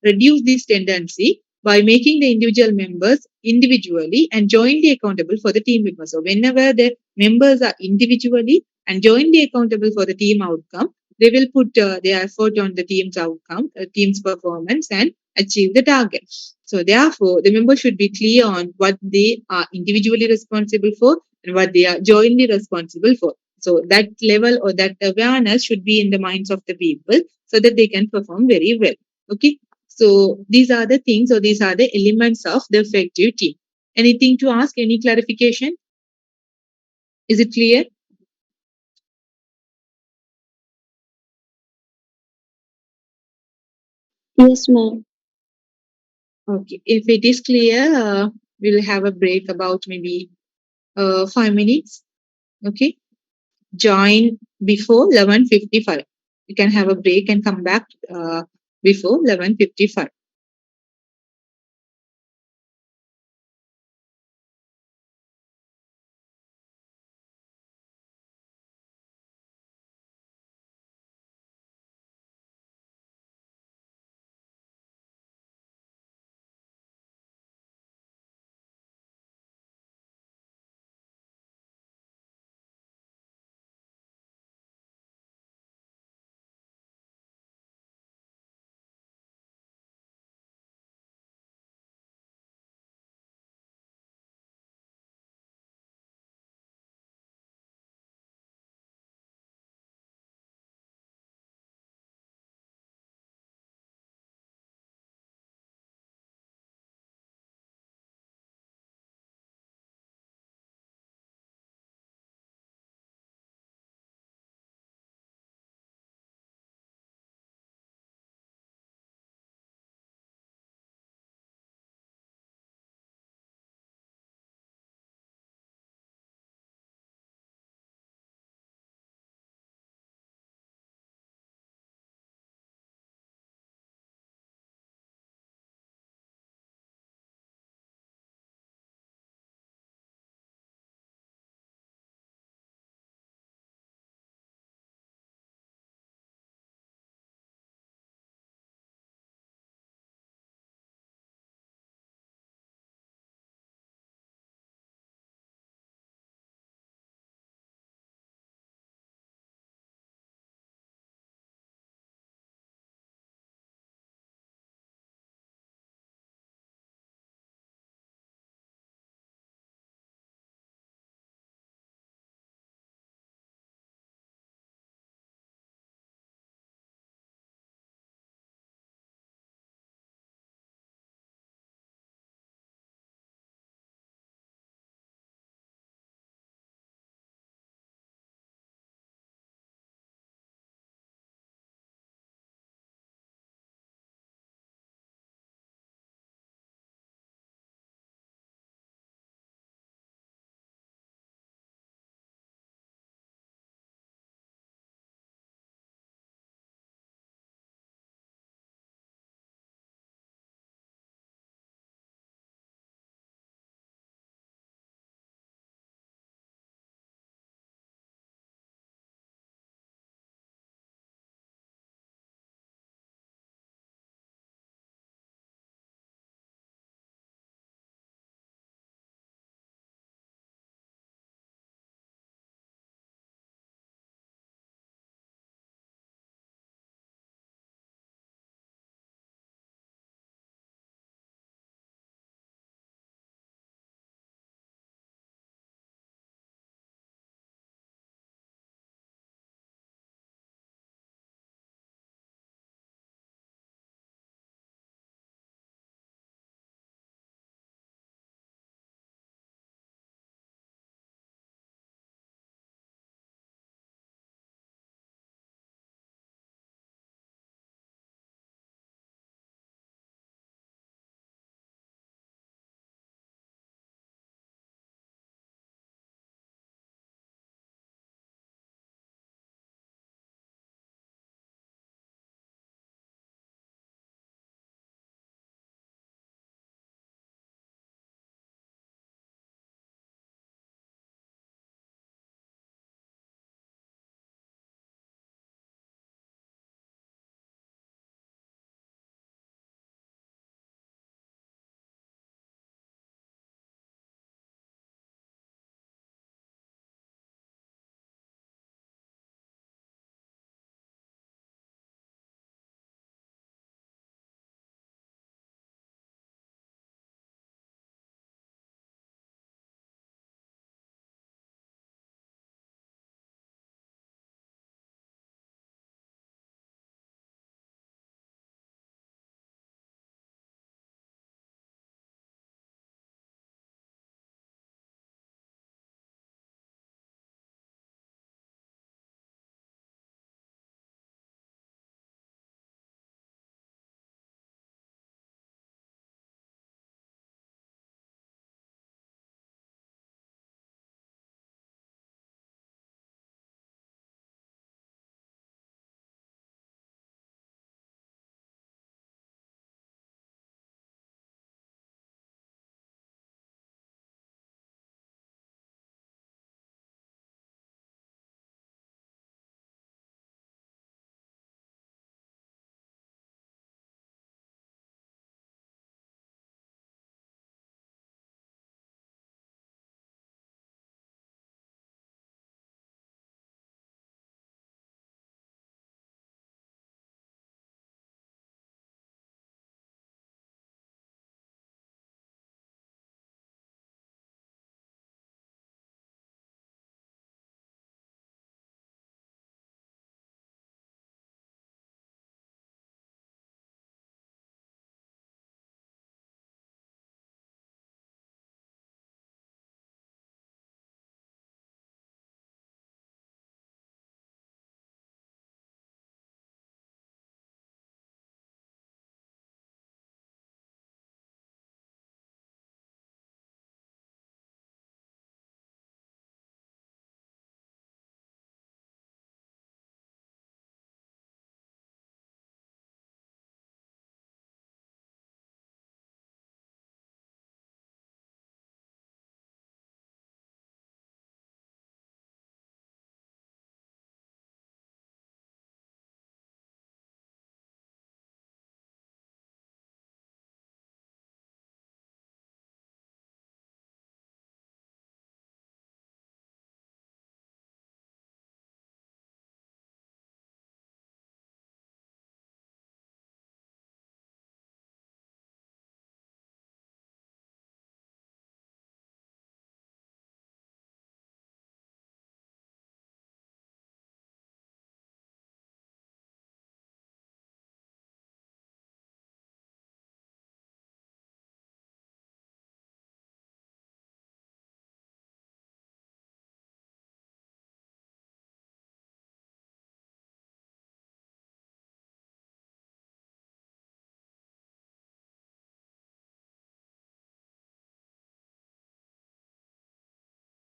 reduce this tendency by making the individual members individually and jointly accountable for the team members. So whenever the members are individually and jointly accountable for the team outcome, they will put their effort on the team's outcome, team's performance, and achieve the target. So therefore, the members should be clear on what they are individually responsible for and what they are jointly responsible for. So that level or that awareness should be in the minds of the people so that they can perform very well. Okay. So these are the things, or these are the elements of the effective team. Anything to ask? Any clarification? Is it clear? Yes, ma'am. Okay. If it is clear, we'll have a break about maybe 5 minutes. Okay. Join before 11:55. You can have a break and come back before 11:55.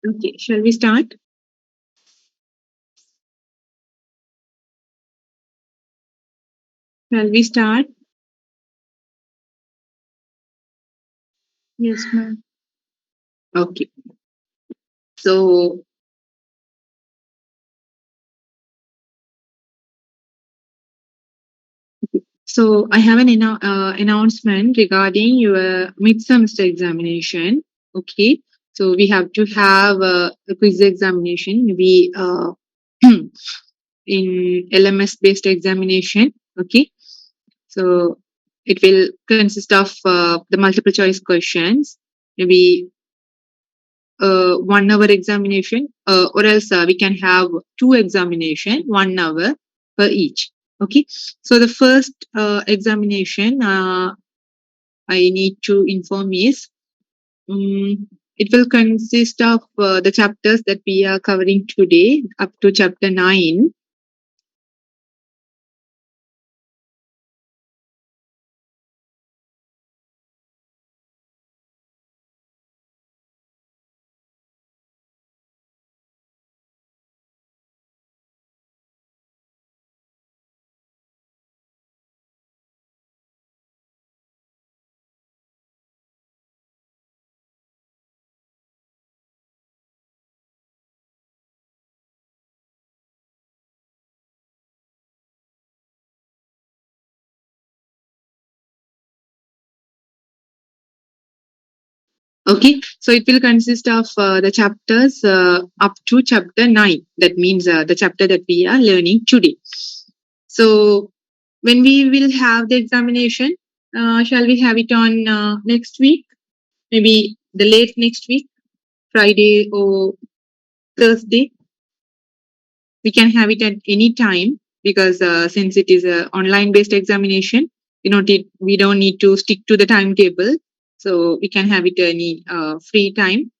Okay, shall we start? Shall we start? Yes, ma'am. Okay. So, I have an announcement regarding your mid-semester examination. Okay. So we have to have a quiz examination, maybe in LMS-based examination. Okay. So it will consist of the multiple choice questions, maybe 1 hour examination, or else we can have 2 examination, 1 hour per each. Okay. So the first examination I need to inform is it will consist of the chapters that we are covering today up to chapter 9. Okay, so it will consist of the chapters up to chapter 9. That means the chapter that we are learning today. So when we will have the examination, shall we have it on next week? Maybe the late next week, Friday or Thursday. We can have it at any time because since it is a online based examination, we don't need to stick to the timetable. So we can have it any free time.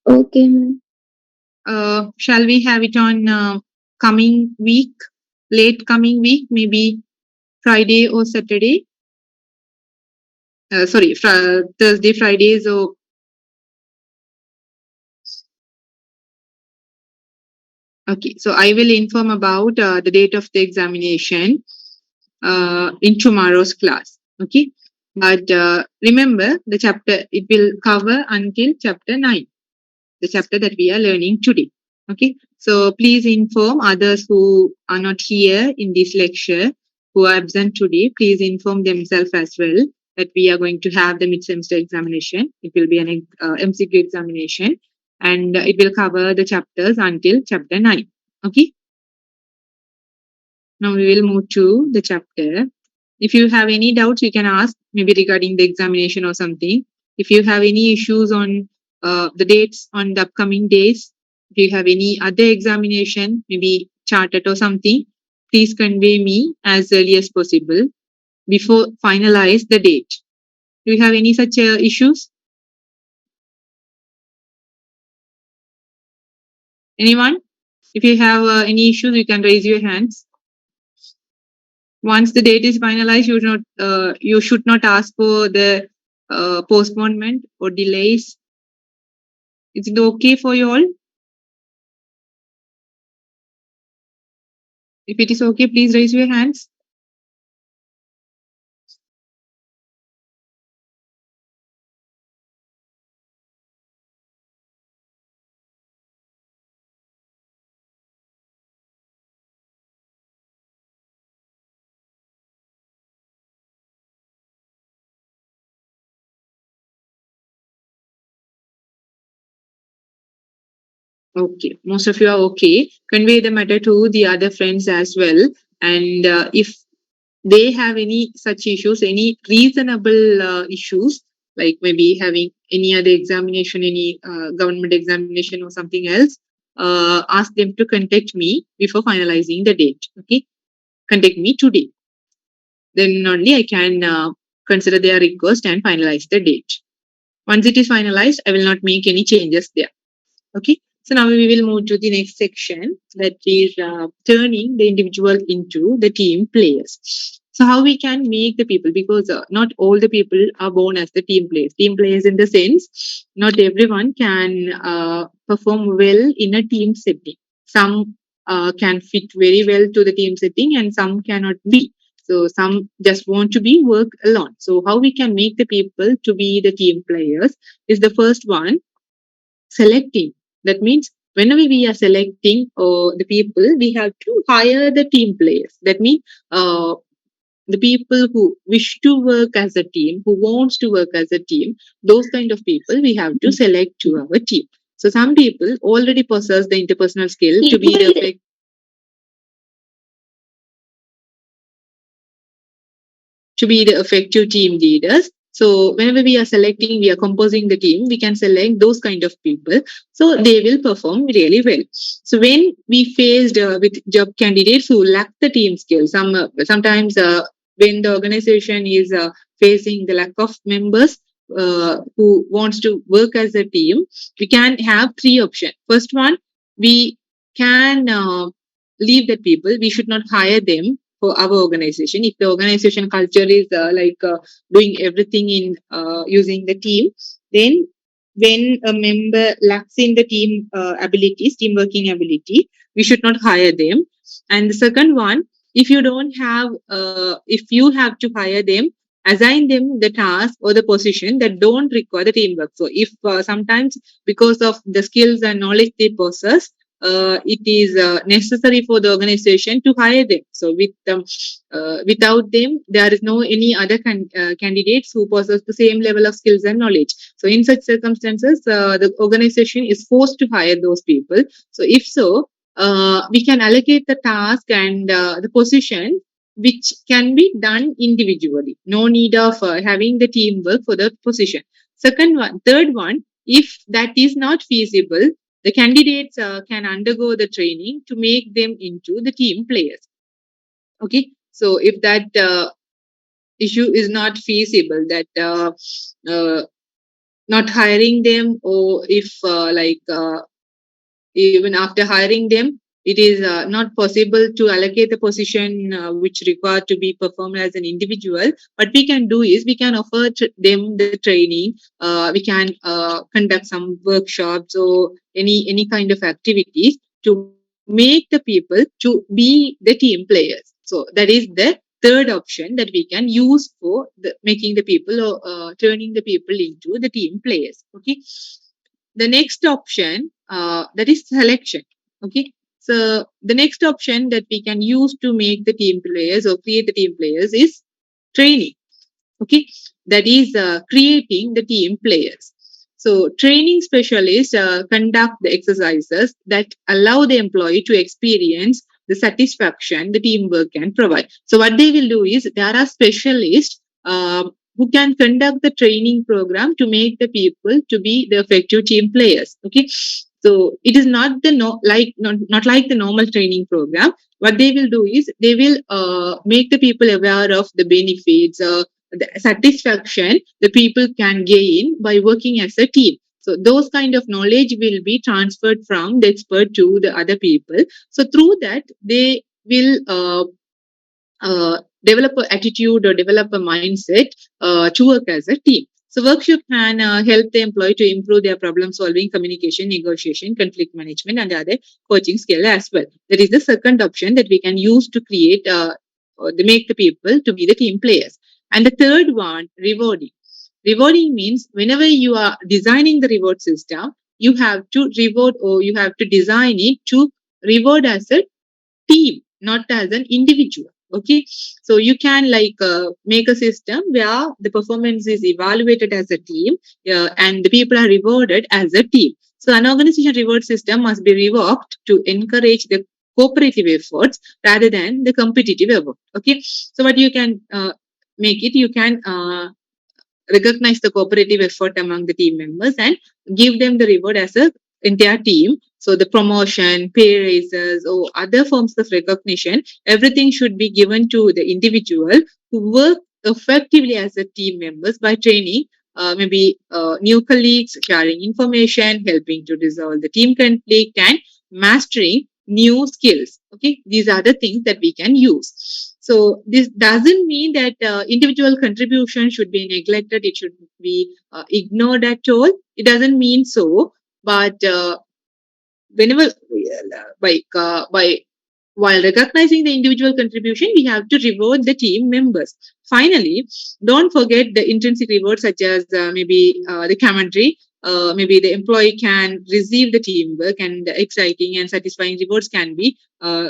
Okay, ma'am. Shall we have it on coming week, late coming week, maybe Friday or Saturday? Sorry, Thursday, Fridays, or okay. So I will inform about the date of the examination in tomorrow's class. Okay, but remember the chapter it will cover until chapter 9, the chapter that we are learning today. Okay, so please inform others who are not here in this lecture, who are absent today. Please inform themselves as well that we are going to have the mid-semester examination. It will be an MCQ examination, and it will cover the chapters until chapter 9. Okay, now we will move to the chapter. If you have any doubts, you can ask maybe regarding the examination or something. If you have any issues on the dates on the upcoming days, if you have any other examination, maybe charted or something, please convey me as early as possible before finalize the date. Do you have any such issues? Anyone? If you have any issues, you can raise your hands. Once the date is finalized, you should not ask for the postponement or delays. Is it okay for you all? If it is okay, please raise your hands. Okay, most of you are okay. Convey the matter to the other friends as well. And if they have any such issues, any reasonable issues, like maybe having any other examination, any government examination or something else, ask them to contact me before finalizing the date. Okay, contact me today. Then only I can consider their request and finalize the date. Once it is finalized, I will not make any changes there. Okay. So now we will move to the next section, that is turning the individual into the team players. So how we can make the people, because not all the people are born as the team players. Team players in the sense, not everyone can perform well in a team setting. Some can fit very well to the team setting, and some cannot be. So some just want to be work alone. So how we can make the people to be the team players is the first one, selecting. That means whenever we are selecting the people, we have to hire the team players. That means the people who wish to work as a team, who wants to work as a team, those kind of people we have to select to our team. So some people already possess the interpersonal skill to be the effective team leaders. So whenever we are selecting, we are composing the team, we can select those kind of people. So they will perform really well. So when we faced with job candidates who lack the team skills, sometimes when the organization is facing the lack of members who wants to work as a team, we can have three options. First one, we can leave the people. We should not hire them for our organization. If the organization culture is doing everything in using the team, then when a member lacks in the team abilities, team working ability, we should not hire them. And the second one, if you don't have, if you have to hire them, assign them the task or the position that don't require the teamwork. So if sometimes because of the skills and knowledge they possess, it is necessary for the organization to hire them. So without them, there is no any other candidates who possess the same level of skills and knowledge. So in such circumstances, the organization is forced to hire those people. So if so, we can allocate the task and the position which can be done individually. No need of having the teamwork for the position. Third one, if that is not feasible, the candidates can undergo the training to make them into the team players. Okay, so if that issue is not feasible, that not hiring them, or if even after hiring them, it is not possible to allocate the position which required to be performed as an individual. What we can do is we can offer them the training. We can conduct some workshops or any kind of activities to make the people to be the team players. So that is the third option that we can use for making the people or turning the people into the team players. Okay, the next option, that is selection. Okay, so the next option that we can use to make the team players or create the team players is training. Okay, that is creating the team players. So training specialists conduct the exercises that allow the employee to experience the satisfaction the teamwork can provide. So what they will do is there are specialists who can conduct the training program to make the people to be the effective team players. Okay, so it is not the not like the normal training program. What they will do is they will make the people aware of the benefits, the satisfaction the people can gain by working as a team. So those kind of knowledge will be transferred from the expert to the other people. So through that, they will develop an attitude or develop a mindset to work as a team. So workshop can help the employee to improve their problem solving, communication, negotiation, conflict management, and other coaching skill as well. That is the second option that we can use to create or to make the people to be the team players. And the third one, rewarding. Rewarding means whenever you are designing the reward system, you have to reward or you have to design it to reward as a team, not as an individual. Okay, so you can make a system where the performance is evaluated as a team, and the people are rewarded as a team. So an organization reward system must be revoked to encourage the cooperative efforts rather than the competitive effort. Okay, so what you can make it, you can recognize the cooperative effort among the team members and give them the reward as a entire team. So the promotion, pay raises, or other forms of recognition, everything should be given to the individual who work effectively as a team members by training maybe new colleagues, sharing information, helping to resolve the team conflict, and mastering new skills. Okay, these are the things that we can use. So this doesn't mean that individual contribution should be neglected. It should be ignored at all. It doesn't mean so. But whenever by while recognizing the individual contribution, we have to reward the team members. Finally, don't forget the intrinsic rewards such as maybe the commentary. Maybe the employee can receive the teamwork, and the exciting and satisfying rewards can be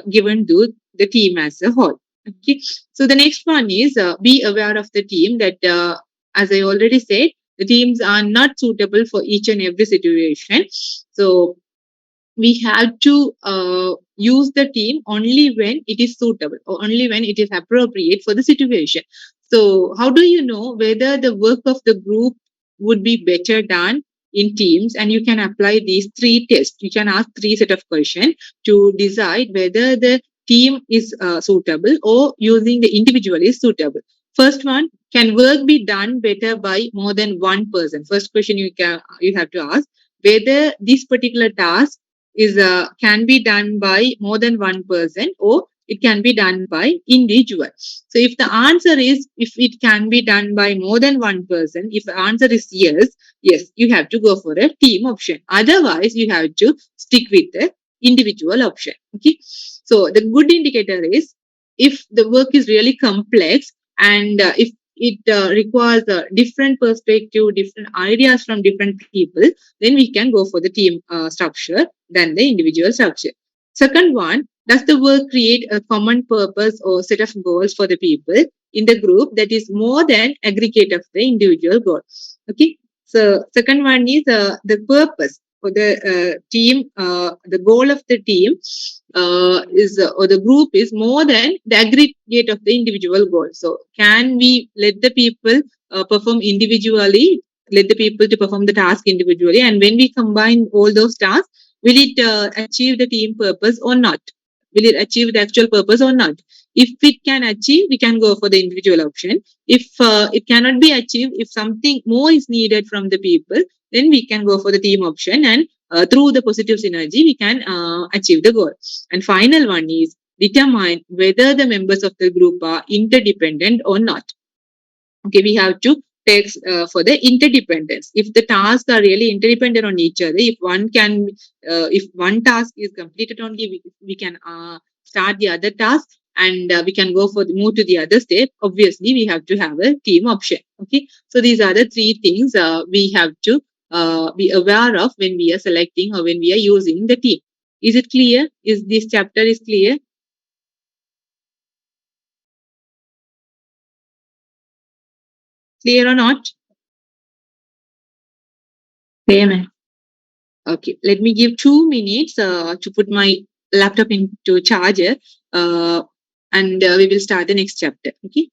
given to the team as a whole. Okay. So the next one is be aware of the team that, as I already said, the teams are not suitable for each and every situation. So we have to use the team only when it is suitable or only when it is appropriate for the situation. So how do you know whether the work of the group would be better done in teams? And you can apply these three tests. You can ask three set of questions to decide whether the team is suitable or using the individual is suitable. First one, can work be done better by more than one person? First question you have to ask whether this particular task is can be done by more than one person or it can be done by individual. So if the answer is if it can be done by more than one person, if the answer is yes, yes, you have to go for a team option. Otherwise, you have to stick with the individual option. Okay. So the good indicator is if the work is really complex and if it requires a different perspective, different ideas from different people, then we can go for the team structure than the individual structure. Second one, does the work create a common purpose or set of goals for the people in the group that is more than aggregate of the individual goal? Okay. So second one is the purpose for the team, the goal of the team is or the group is more than the aggregate of the individual goal. So can we let the people perform individually, let the people to perform the task individually, and when we combine all those tasks, will it achieve the team purpose or not? Will it achieve the actual purpose or not? If it can achieve, we can go for the individual option. If it cannot be achieved, if something more is needed from the people, then we can go for the team option, and through the positive synergy we can achieve the goal. And final one is determine whether the members of the group are interdependent or not. Okay, we have to take for the interdependence. If the tasks are really interdependent on each other, if one task is completed only, we can start the other task, and we can go for move to the other step. Obviously, we have to have a team option. Okay, so these are the three things we have to be aware of when we are selecting or when we are using the team. Is it clear? Is this chapter is clear? Clear or not? Clear, ma'am. Okay, let me give 2 minutes to put my laptop into charger, uh, and we will start the next chapter. Okay.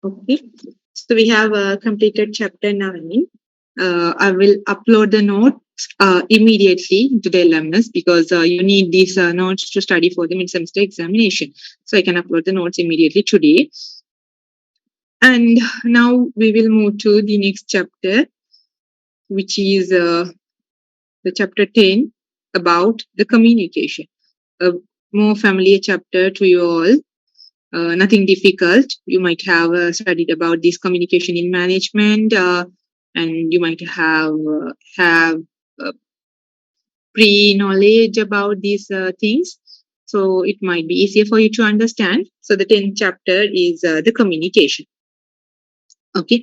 Okay. So we have completed chapter 9. I will upload the note immediately to the LMS, because you need these notes to study for the mid-semester examination. So I can upload the notes immediately today. And now we will move to the next chapter, which is the chapter 10 about the communication. A more familiar chapter to you all. Nothing difficult. You might have studied about this communication in management, and you might have pre-knowledge about these things. So it might be easier for you to understand. So the 10th chapter is the communication. Okay.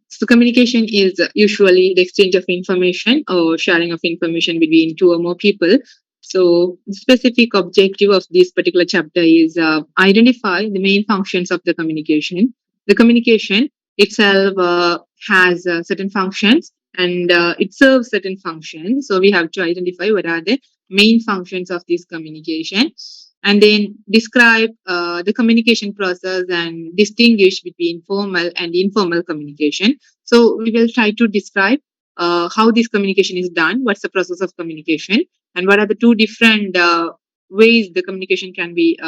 So communication is usually the exchange of information or sharing of information between two or more people. So the specific objective of this particular chapter is identify the main functions of the communication. The communication itself has certain functions, and it serves certain functions. So we have to identify what are the main functions of this communication, and then describe the communication process and distinguish between formal and informal communication. So we will try to describe how this communication is done, what's the process of communication, and what are the two different ways the communication can be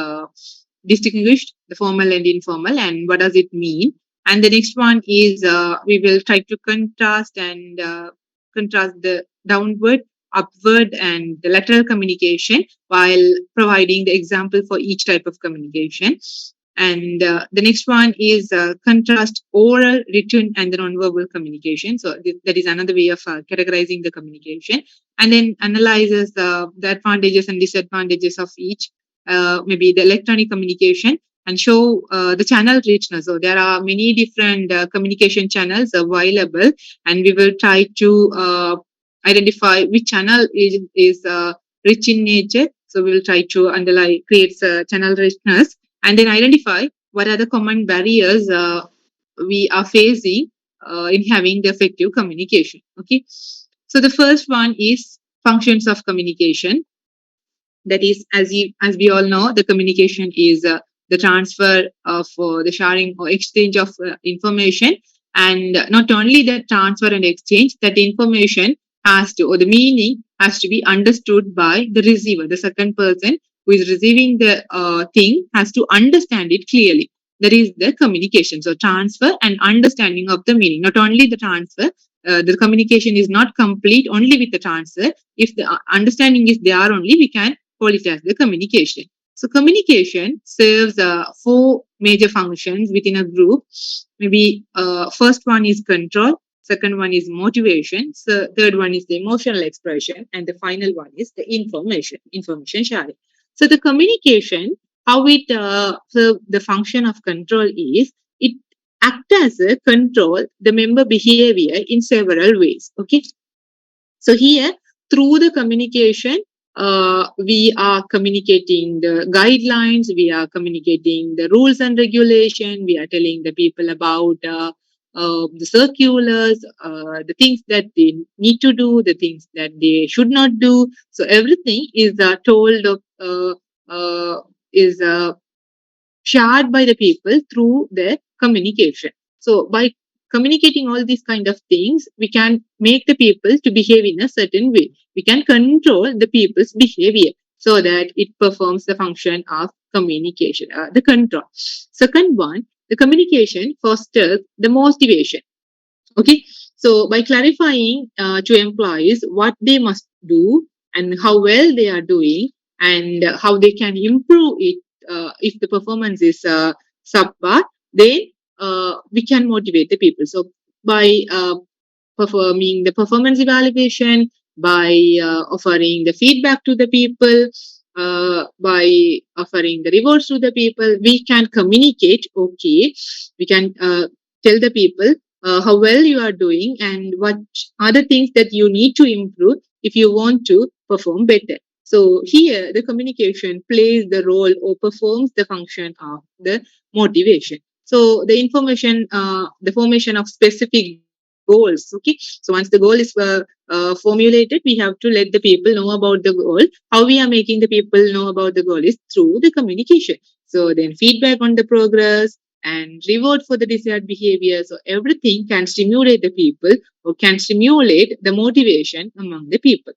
distinguished, the formal and informal, and what does it mean. And the next one is we will try to contrast the downward, upward, and the lateral communication while providing the example for each type of communication. And the next one is contrast oral, written, and the non-verbal communication. So that is another way of categorizing the communication. And then analyzes the advantages and disadvantages of each, maybe the electronic communication, and show the channel richness. So there are many different communication channels available, and we will try to identify which channel is rich in nature. So we will try to underline, creates channel richness, and then identify what are the common barriers we are facing in having the effective communication. Okay. So the first one is functions of communication. That is, as we all know, the communication is the transfer of the sharing or exchange of information, and not only the transfer and exchange, that information has to, or the meaning has to be understood by the receiver. The second person who is receiving the thing has to understand it clearly. That is the communication. So transfer and understanding of the meaning. Not only the transfer, the communication is not complete only with the transfer. If the understanding is there only, we can call it as the communication. So communication serves four major functions within a group. Maybe first one is control, second one is motivation, so third one is the emotional expression, and the final one is the information sharing. So the communication, how it serve the function of control is, it act as a control the member behavior in several ways. Okay. So here, through the communication, we are communicating the guidelines, we are communicating the rules and regulation, we are telling the people about the circulars, the things that they need to do, the things that they should not do. So everything is told of, is shared by the people through their communication. So by communicating all these kind of things, we can make the people to behave in a certain way. We can control the people's behavior so that it performs the function of communication, the control. Second one, the communication fosters the motivation. Okay. So by clarifying to employees what they must do and how well they are doing, and how they can improve it if the performance is subpar, then we can motivate the people. So by performing the performance evaluation, by offering the feedback to the people, by offering the rewards to the people, we can communicate. Okay, we can tell the people how well you are doing and what are the things that you need to improve if you want to perform better. So here the communication plays the role or performs the function of the motivation. So the information, the formation of specific goals. Okay. So once the goal is formulated, we have to let the people know about the goal. How we are making the people know about the goal is through the communication. So then feedback on the progress, and reward for the desired behavior. So everything can stimulate the people or can stimulate the motivation among the people.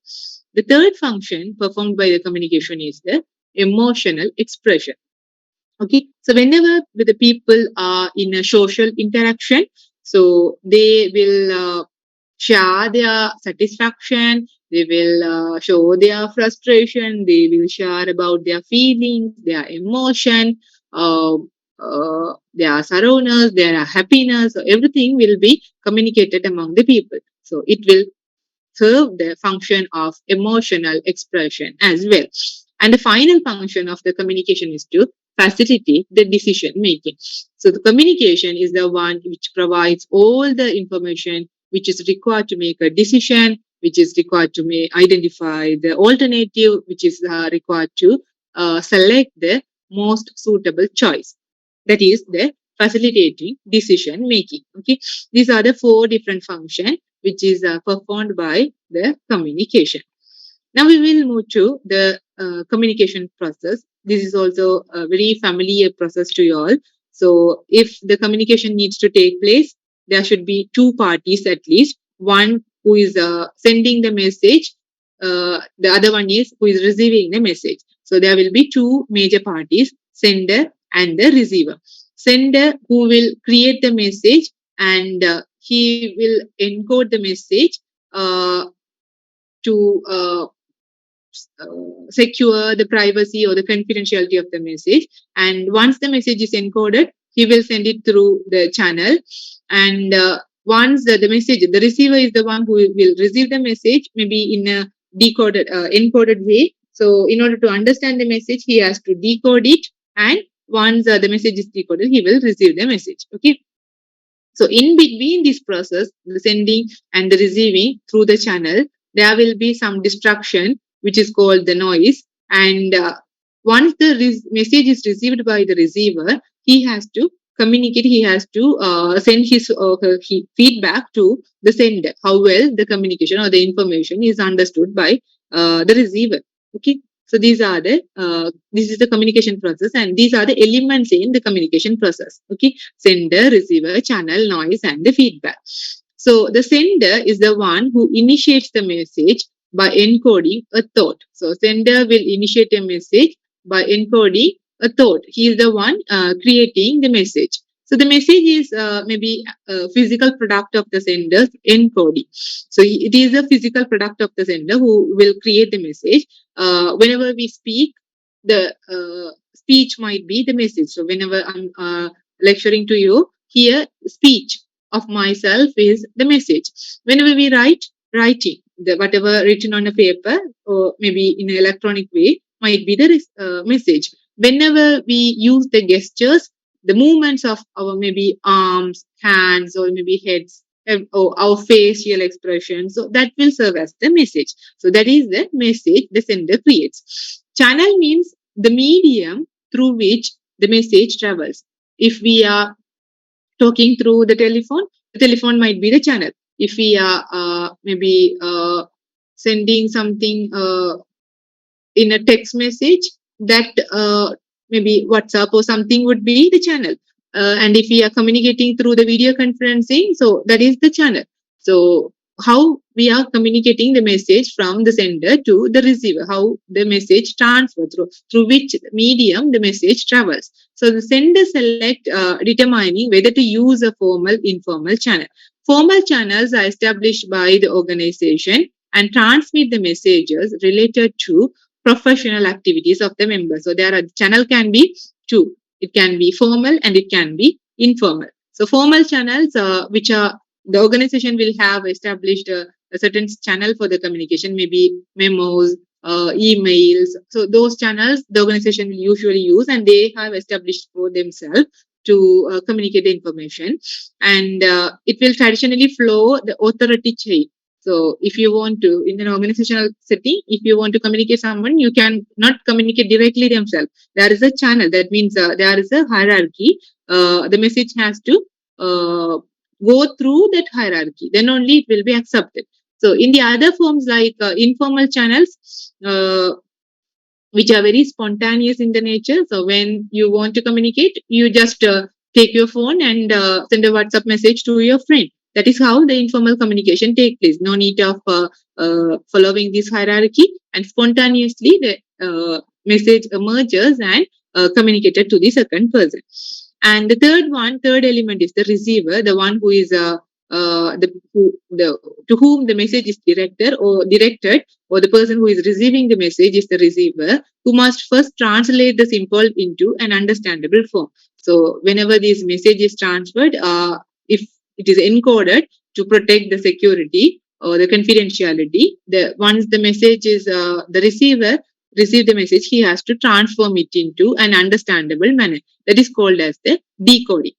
The third function performed by the communication is the emotional expression. Okay, so whenever the people are in a social interaction, so they will share their satisfaction, they will show their frustration, they will share about their feelings, their emotion, uh, their surroundings, their happiness. So everything will be communicated among the people. So it will serve the function of emotional expression as well. And the final function of the communication is to facilitate the decision making. So the communication is the one which provides all the information which is required to make a decision, which is required to identify the alternative, which is required to select the most suitable choice. That is the facilitating decision making. Okay, these are the four different functions which is performed by the communication. Now we will move to the communication process. This is also a very familiar process to you all. So if the communication needs to take place, there should be two parties at least. One who is sending the message, the other one is who is receiving the message. So there will be two major parties, sender and the receiver. Sender who will create the message and he will encode the message uh, to secure the privacy or the confidentiality of the message. And once the message is encoded, he will send it through the channel. And once the message, the receiver is the one who will receive the message, maybe in a decoded, encoded way. So in order to understand the message, he has to decode it. And once the message is decoded, he will receive the message. Okay. So in between this process, the sending and the receiving through the channel, there will be some distraction, which is called the noise. And once the message is received by the receiver, he has to communicate, he has to send his feedback to the sender, how well the communication or the information is understood by the receiver. Okay. So this is the communication process, and these are the elements in the communication process. Okay, sender, receiver, channel, noise, and the feedback. So the sender is the one who initiates the message by encoding a thought. So sender will initiate a message by encoding a thought. He is the one creating the message. So the message is maybe a physical product of the sender's encoding. So it is a physical product of the sender who will create the message. Whenever we speak, the speech might be the message. So whenever I'm lecturing to you, here speech of myself is the message. Whenever we writing, the whatever written on a paper or maybe in an electronic way might be the message. Whenever we use the gestures, the movements of our maybe arms, hands, or maybe heads, or our facial expression, so that will serve as the message. So that is the message the sender creates. Channel means the medium through which the message travels. If we are talking through the telephone might be the channel. If we are maybe sending something in a text message, that maybe WhatsApp or something would be the channel. And if we are communicating through the video conferencing, so that is the channel. So how we are communicating the message from the sender to the receiver, how the message transfer through which medium the message travels. So the sender select determining whether to use a formal, informal channel. Formal channels are established by the organization and transmit the messages related to professional activities of the members. So there are channel can be two. It can be formal and it can be informal. So formal channels, which are the organization will have established a certain channel for the communication, maybe memos, emails. So those channels the organization will usually use, and they have established for themselves to communicate the information. And it will traditionally flow the authority chain. So if you want to, in an organizational setting, if you want to communicate someone, you can not communicate directly themselves. There is a channel. That means there is a hierarchy. The message has to go through that hierarchy. Then only it will be accepted. So in the other forms like informal channels, which are very spontaneous in the nature. So when you want to communicate, you just take your phone and send a WhatsApp message to your friend. That is how the informal communication take place. No need of following this hierarchy, and spontaneously the message emerges and communicated to the second person. And the third element is the receiver, the one who is the to whom the message is directed, or the person who is receiving the message is the receiver, who must first translate the symbol into an understandable form. So whenever this message is transferred, if it is encoded to protect the security or the confidentiality, the once the message is the receiver receive the message, he has to transform it into an understandable manner. That is called as the decoding.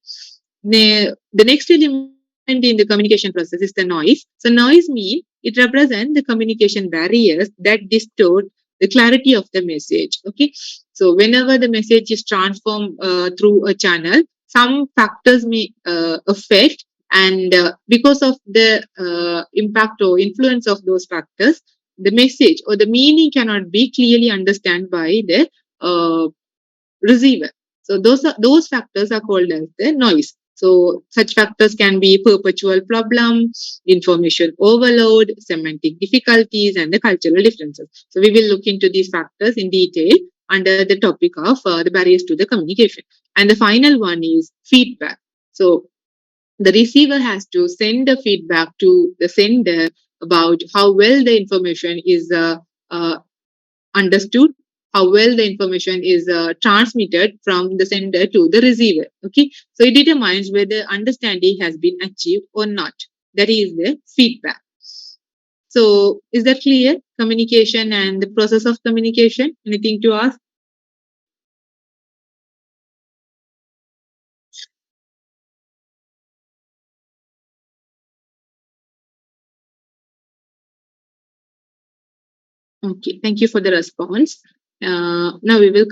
The next element in the communication process is the noise. So noise means it represents the communication barriers that distort the clarity of the message. Okay, so whenever the message is transformed through a channel, some factors may affect, and because of the impact or influence of those factors, the message or the meaning cannot be clearly understood by the uh, receiver. So those factors are called as the noise. So such factors can be perpetual problems, information overload, semantic difficulties, and the cultural differences. So we will look into these factors in detail under the topic of the barriers to the communication. And the final one is feedback. So the receiver has to send the feedback to the sender about how well the information is uh, understood, how well the information is transmitted from the sender to the receiver. Okay, so it determines whether understanding has been achieved or not. That is the feedback. So is that clear? Communication and the process of communication. Anything to ask? Okay, thank you for the response. Now we will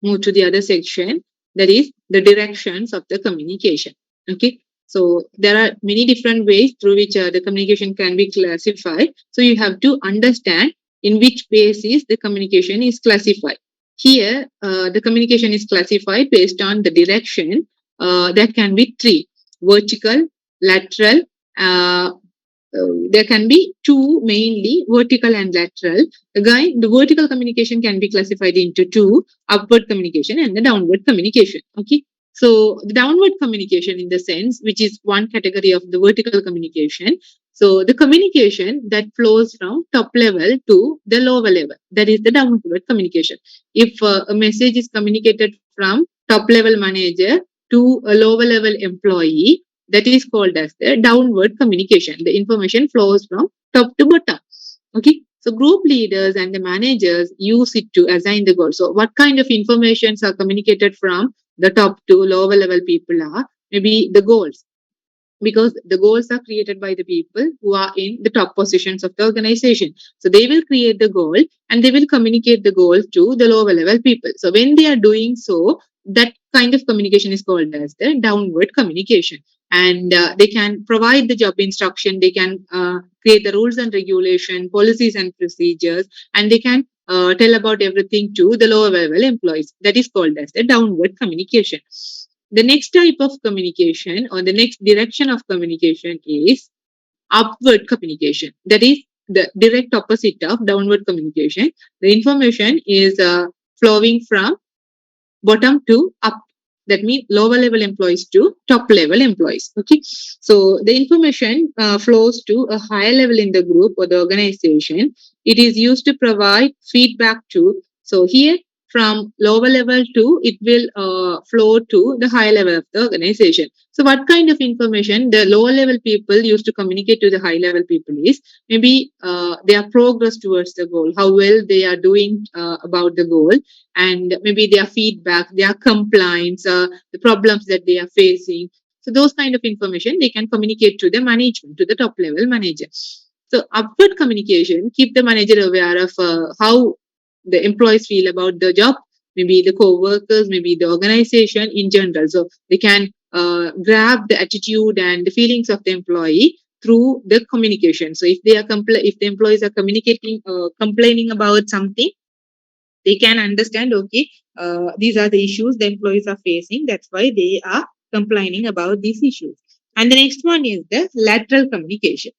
move to the other section, that is the directions of the communication. Okay, so there are many different ways through which the communication can be classified. So you have to understand in which basis the communication is classified. Here, the communication is classified based on the direction. That can be three: vertical, lateral, uh, there can be two, mainly vertical and lateral. Again, the vertical communication can be classified into two: upward communication and the downward communication. Okay, so the downward communication, in the sense, which is one category of the vertical communication. So the communication that flows from top level to the lower level, that is the downward communication. If a message is communicated from top level manager to a lower level employee, that is called as the downward communication. The information flows from top to bottom. Okay. So group leaders and the managers use it to assign the goals. So what kind of informations are communicated from the top to lower level people are maybe the goals, because the goals are created by the people who are in the top positions of the organization. So they will create the goal and they will communicate the goal to the lower level people. So when they are doing so, that kind of communication is called as the downward communication. And they can provide the job instruction, they can create the rules and regulation, policies and procedures, and they can tell about everything to the lower level employees. That is called as the downward communication. The next type of communication or the next direction of communication is upward communication. That is the direct opposite of downward communication. The information is flowing from bottom to up. That means lower level employees to top level employees. Okay, so the information flows to a higher level in the group or the organization. It is used to provide feedback to. So here, from lower level to, it will flow to the higher level of the organization. So what kind of information the lower level people used to communicate to the high level people is maybe their progress towards the goal, how well they are doing about the goal, and maybe their feedback, their compliance, the problems that they are facing. So those kind of information they can communicate to the management, to the top level manager. So upward communication keep the manager aware of how the employees feel about the job, maybe the co-workers, maybe the organization in general. So they can grab the attitude and the feelings of the employee through the communication. So if they are if the employees are communicating complaining about something, They can understand, okay, these are the issues the employees are facing. That's why they are complaining about these issues. And the next one is the lateral communication.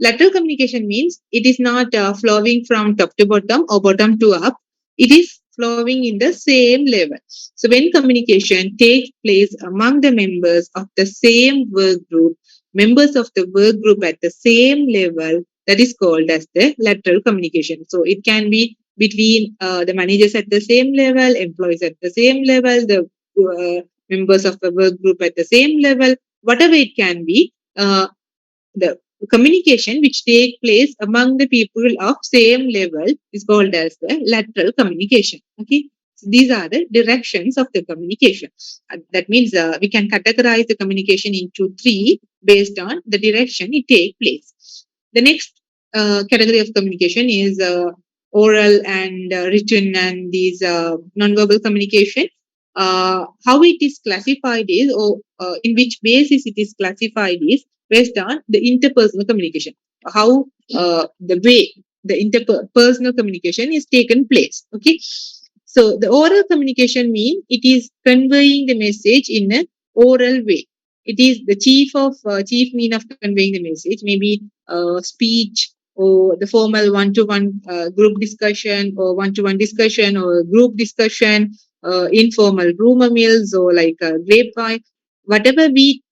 Lateral communication means it is not flowing from top to bottom or bottom to up. It is flowing in the same level. So when communication takes place among the members of the same work group, members of the work group at the same level, that is called as the lateral communication. So it can be between the managers at the same level, employees at the same level, the members of the work group at the same level, whatever it can be. The communication which take place among the people of same level is called as the lateral communication. Okay, so these are the directions of the communication. That means we can categorize the communication into three based on the direction it take place. The next category of communication is oral and written and these non-verbal communication. How it is classified is, or in which basis it is classified is based on the interpersonal communication. How the way the interpersonal communication is taken place. Okay, so the oral communication mean it is conveying the message in an oral way. It is the chief mean of conveying the message, maybe speech or the formal one-to-one group discussion or one-to-one discussion or group discussion, informal rumor mills or like grapevine, whatever we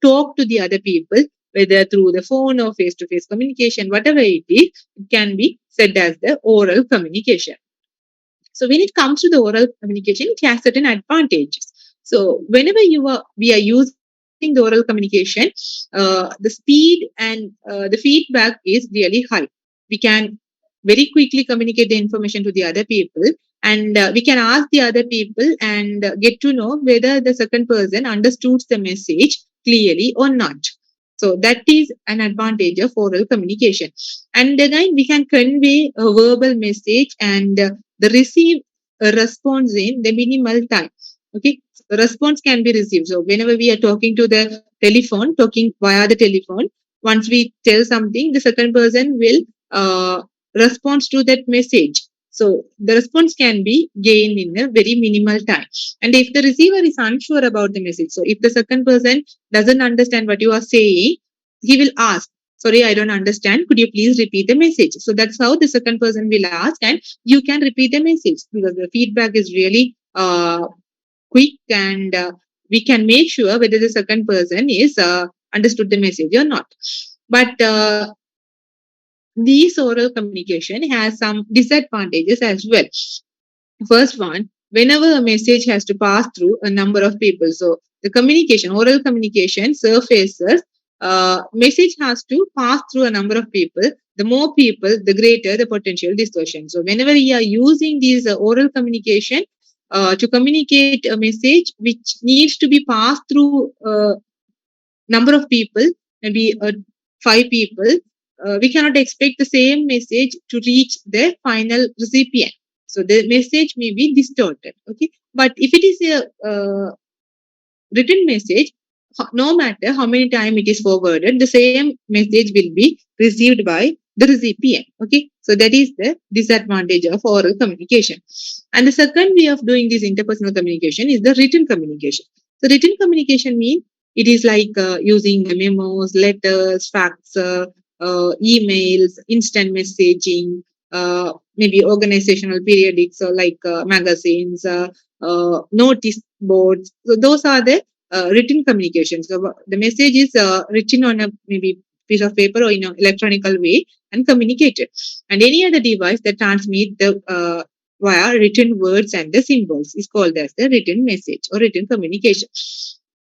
talk to the other people, whether through the phone or face-to-face communication, whatever it is, it can be said as the oral communication. So when it comes to the oral communication, it has certain advantages. So whenever we are using the oral communication, the speed and the feedback is really high. We can very quickly communicate the information to the other people, and we can ask the other people and get to know whether the second person understood the message clearly or not. So that is an advantage of oral communication. And again, we can convey a verbal message and the receive a response in the minimal time. Okay, the response can be received. So whenever we are talking to the telephone, talking via the telephone, once we tell something, the second person will respond to that message. So the response can be gained in a very minimal time. And if the receiver is unsure about the message, so if the second person doesn't understand what you are saying, he will ask, sorry, I don't understand. Could you please repeat the message? So that's how the second person will ask, and you can repeat the message because the feedback is really quick, and we can make sure whether the second person is understood the message or not. But these oral communication has some disadvantages as well. First one, whenever a message has to pass through a number of people, so the communication, oral communication surfaces, message has to pass through a number of people. The more people, the greater the potential distortion. So whenever we are using these oral communication to communicate a message which needs to be passed through number of people, maybe 5 people, we cannot expect the same message to reach the final recipient. So the message may be distorted. Okay, but if it is a written message, no matter how many times it is forwarded, the same message will be received by the recipient. Okay, so that is the disadvantage of oral communication. And the second way of doing this interpersonal communication is the written communication. So written communication means it is like using the memos, letters, fax, emails, instant messaging, maybe organizational periodics or like magazines, notice boards. So those are the written communication. So the message is written on a maybe piece of paper or in an electronical way and communicated. And any other device that transmit the via written words and the symbols is called as the written message or written communication.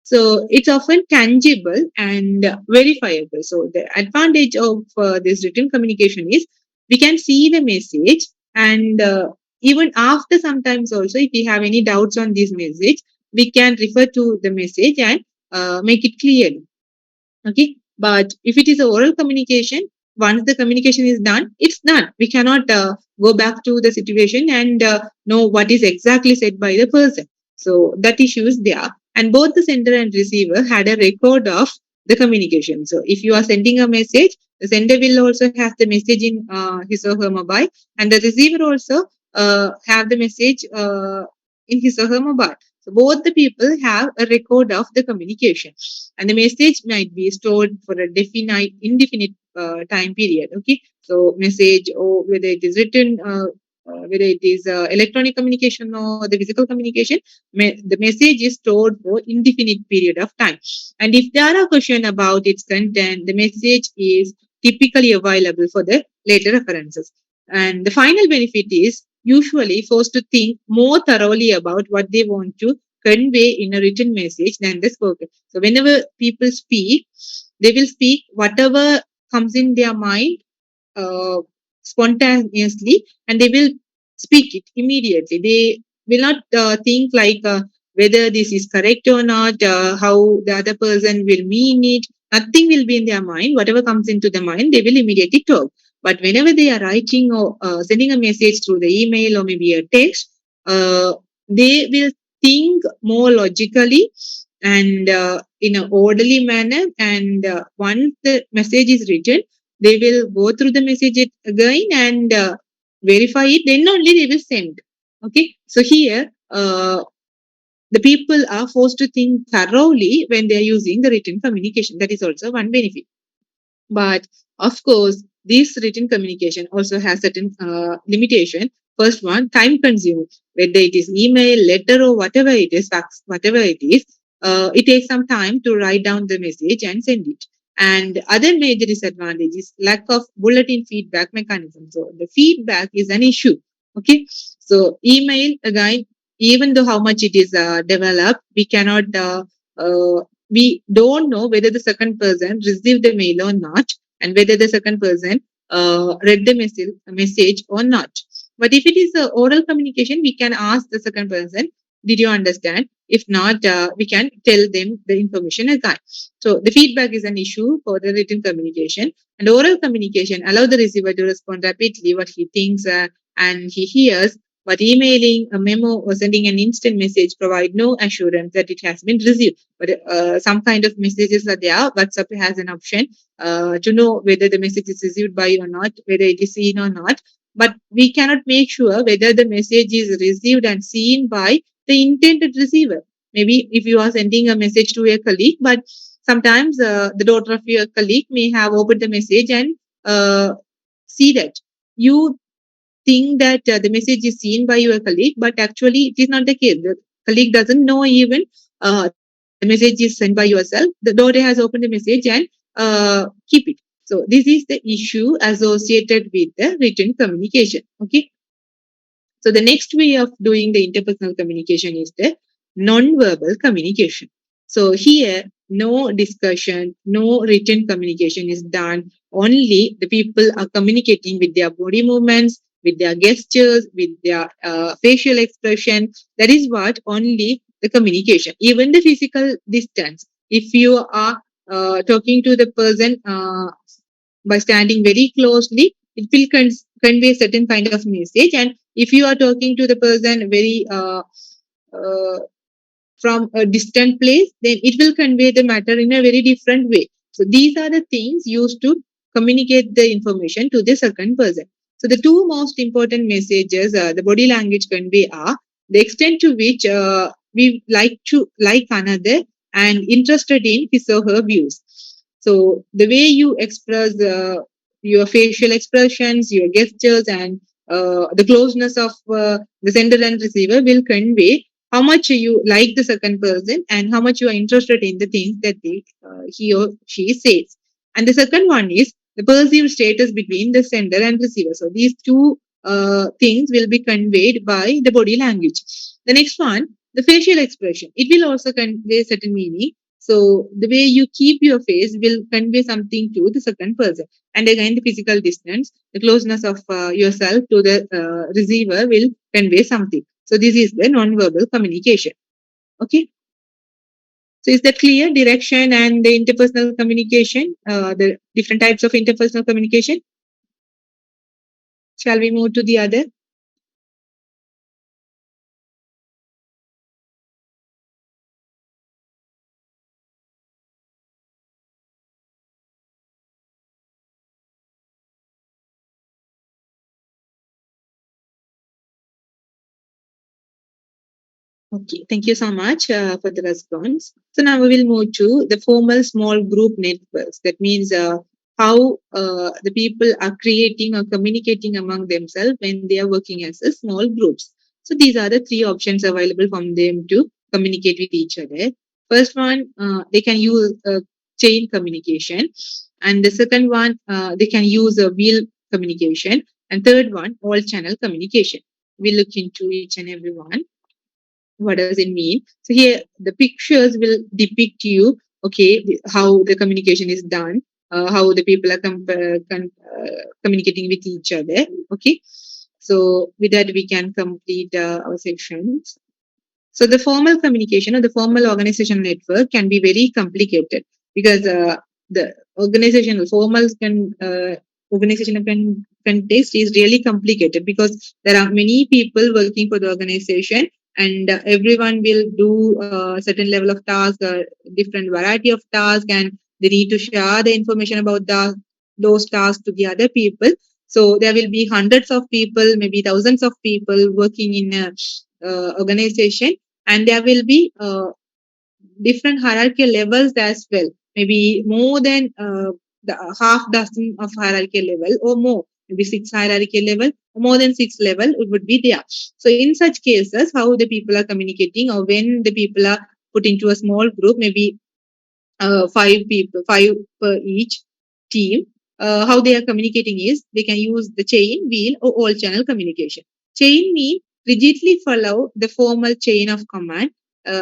So it's often tangible and verifiable. So the advantage of this written communication is we can see the message, and even after sometimes also if we have any doubts on this message, we can refer to the message and make it clear. Okay, but if it is a oral communication, once the communication is done, it's done. We cannot go back to the situation and know what is exactly said by the person. So that issue is there, and both the sender and receiver had a record of the communication. So if you are sending a message, the sender will also have the message in his or her mobile, and the receiver also have the message in his or her mobile. So both the people have a record of the communication, and the message might be stored for a definite, indefinite time period. Okay, so message, or whether it is written, whether it is electronic communication or the physical communication, the message is stored for indefinite period of time. And if there are question about its content, the message is typically available for the later references. And the final benefit is usually forced to think more thoroughly about what they want to convey in a written message than the spoken. So whenever people speak, they will speak whatever comes in their mind uh, spontaneously, and they will speak it immediately. They will not think like whether this is correct or not, how the other person will mean it. Nothing will be in their mind. Whatever comes into the mind, they will immediately talk. But whenever they are writing or sending a message through the email or maybe a text, they will think more logically and in an orderly manner. And once the message is written, they will go through the message again and verify it. Then only they will send. Okay. So here, the people are forced to think thoroughly when they are using the written communication. That is also one benefit. But of course, this written communication also has certain limitation. First one, time consuming. Whether it is email, letter, or whatever it is, fax, whatever it is, it takes some time to write down the message and send it. And other major disadvantage is lack of bulletin feedback mechanism. So the feedback is an issue. Okay, so email again, even though how much it is developed, we cannot. We don't know whether the second person received the mail or not, and whether the second person read the message or not. But if it is oral communication, we can ask the second person, did you understand? If not, we can tell them the information again. So the feedback is an issue for the written communication. And oral communication allow the receiver to respond rapidly what he thinks and he hears, but emailing, a memo, or sending an instant message provide no assurance that it has been received. But some kind of messages are there. WhatsApp has an option to know whether the message is received by you or not, whether it is seen or not. But we cannot make sure whether the message is received and seen by the intended receiver. Maybe if you are sending a message to a colleague, but sometimes the daughter of your colleague may have opened the message and see that you think that the message is seen by your colleague, but actually it is not the case. The colleague doesn't know even the message is sent by yourself. The daughter has opened the message and keep it. So this is the issue associated with the written communication. Okay. So the next way of doing the interpersonal communication is the non-verbal communication. So here, no discussion, no written communication is done. Only the people are communicating with their body movements, with their gestures, with their facial expression. That is what only the communication. Even the physical distance. If you are talking to the person by standing very closely, it will convey certain kind of message. And if you are talking to the person very uh, from a distant place, then it will convey the matter in a very different way. So these are the things used to communicate the information to the second person. So the two most important messages the body language convey are the extent to which we like another and interested in his or her views. So the way you express your facial expressions, your gestures, and the closeness of the sender and receiver will convey how much you like the second person and how much you are interested in the things that he or she says. And the second one is the perceived status between the sender and receiver. So these two things will be conveyed by the body language. The next one, the facial expression. It will also convey certain meaning. So the way you keep your face will convey something to the second person. And again, the physical distance, the closeness of yourself to the receiver will convey something. So this is the non-verbal communication. Okay. So is that clear? Direction and the interpersonal communication, the different types of interpersonal communication. Shall we move to the other? Okay, thank you so much for the response. So now we will move to the formal small group networks. That means how the people are creating or communicating among themselves when they are working as a small groups. So these are the three options available from them to communicate with each other. First one, they can use chain communication, and the second one, they can use a wheel communication, and third one, all channel communication. We look into each and every one. What does it mean? So here the pictures will depict you, okay, how the communication is done, how the people are communicating with each other. Okay, so with that we can complete our sections. So the formal communication or the formal organizational network can be very complicated because the organizational formal organizational context is really complicated because there are many people working for the organization, and everyone will do a certain level of task, different variety of tasks, and they need to share the information about those tasks to the other people. So there will be hundreds of people, maybe thousands of people working in a organization, and there will be different hierarchical levels as well, maybe more than the half dozen of hierarchical level or more, maybe six hierarchical level, more than six level it would be there. So in such cases, how the people are communicating, or when the people are put into a small group, maybe five people, five per each team, how they are communicating is they can use the chain, wheel, or all channel communication. Chain means rigidly follow the formal chain of command.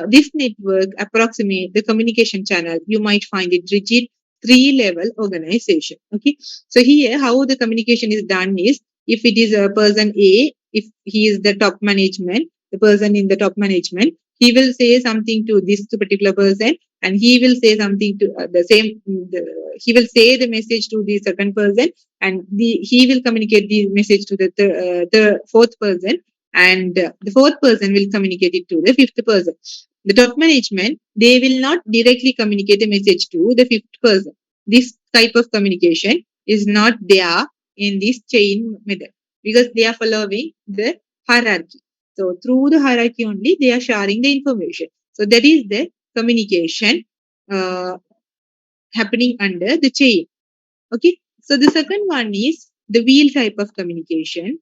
This network approximate the communication channel. You might find it rigid three-level organization. Okay, so here how the communication is done is, if it is a person A, if he is the top management, the person in the top management, he will say something to this particular person, and he will say something to he will say the message to the second person, and he will communicate the message to the fourth person, and the fourth person will communicate it to the fifth person. The top management, they will not directly communicate the message to the fifth person. This type of communication is not there in this chain method because they are following the hierarchy. So through the hierarchy only they are sharing the information. So that is the communication uh, happening under the chain. Okay. So the second one is the wheel type of communication.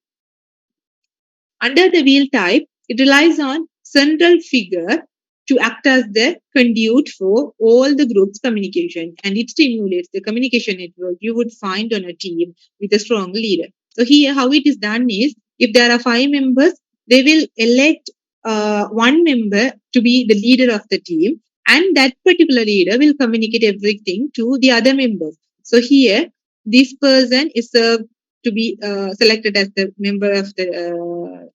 Under the wheel type, it relies on central figure to act as the conduit for all the group's communication, and it stimulates the communication network you would find on a team with a strong leader. So here how it is done is, if there are five members, they will elect one member to be the leader of the team, and that particular leader will communicate everything to the other members. So here this person is served to be selected as the member of the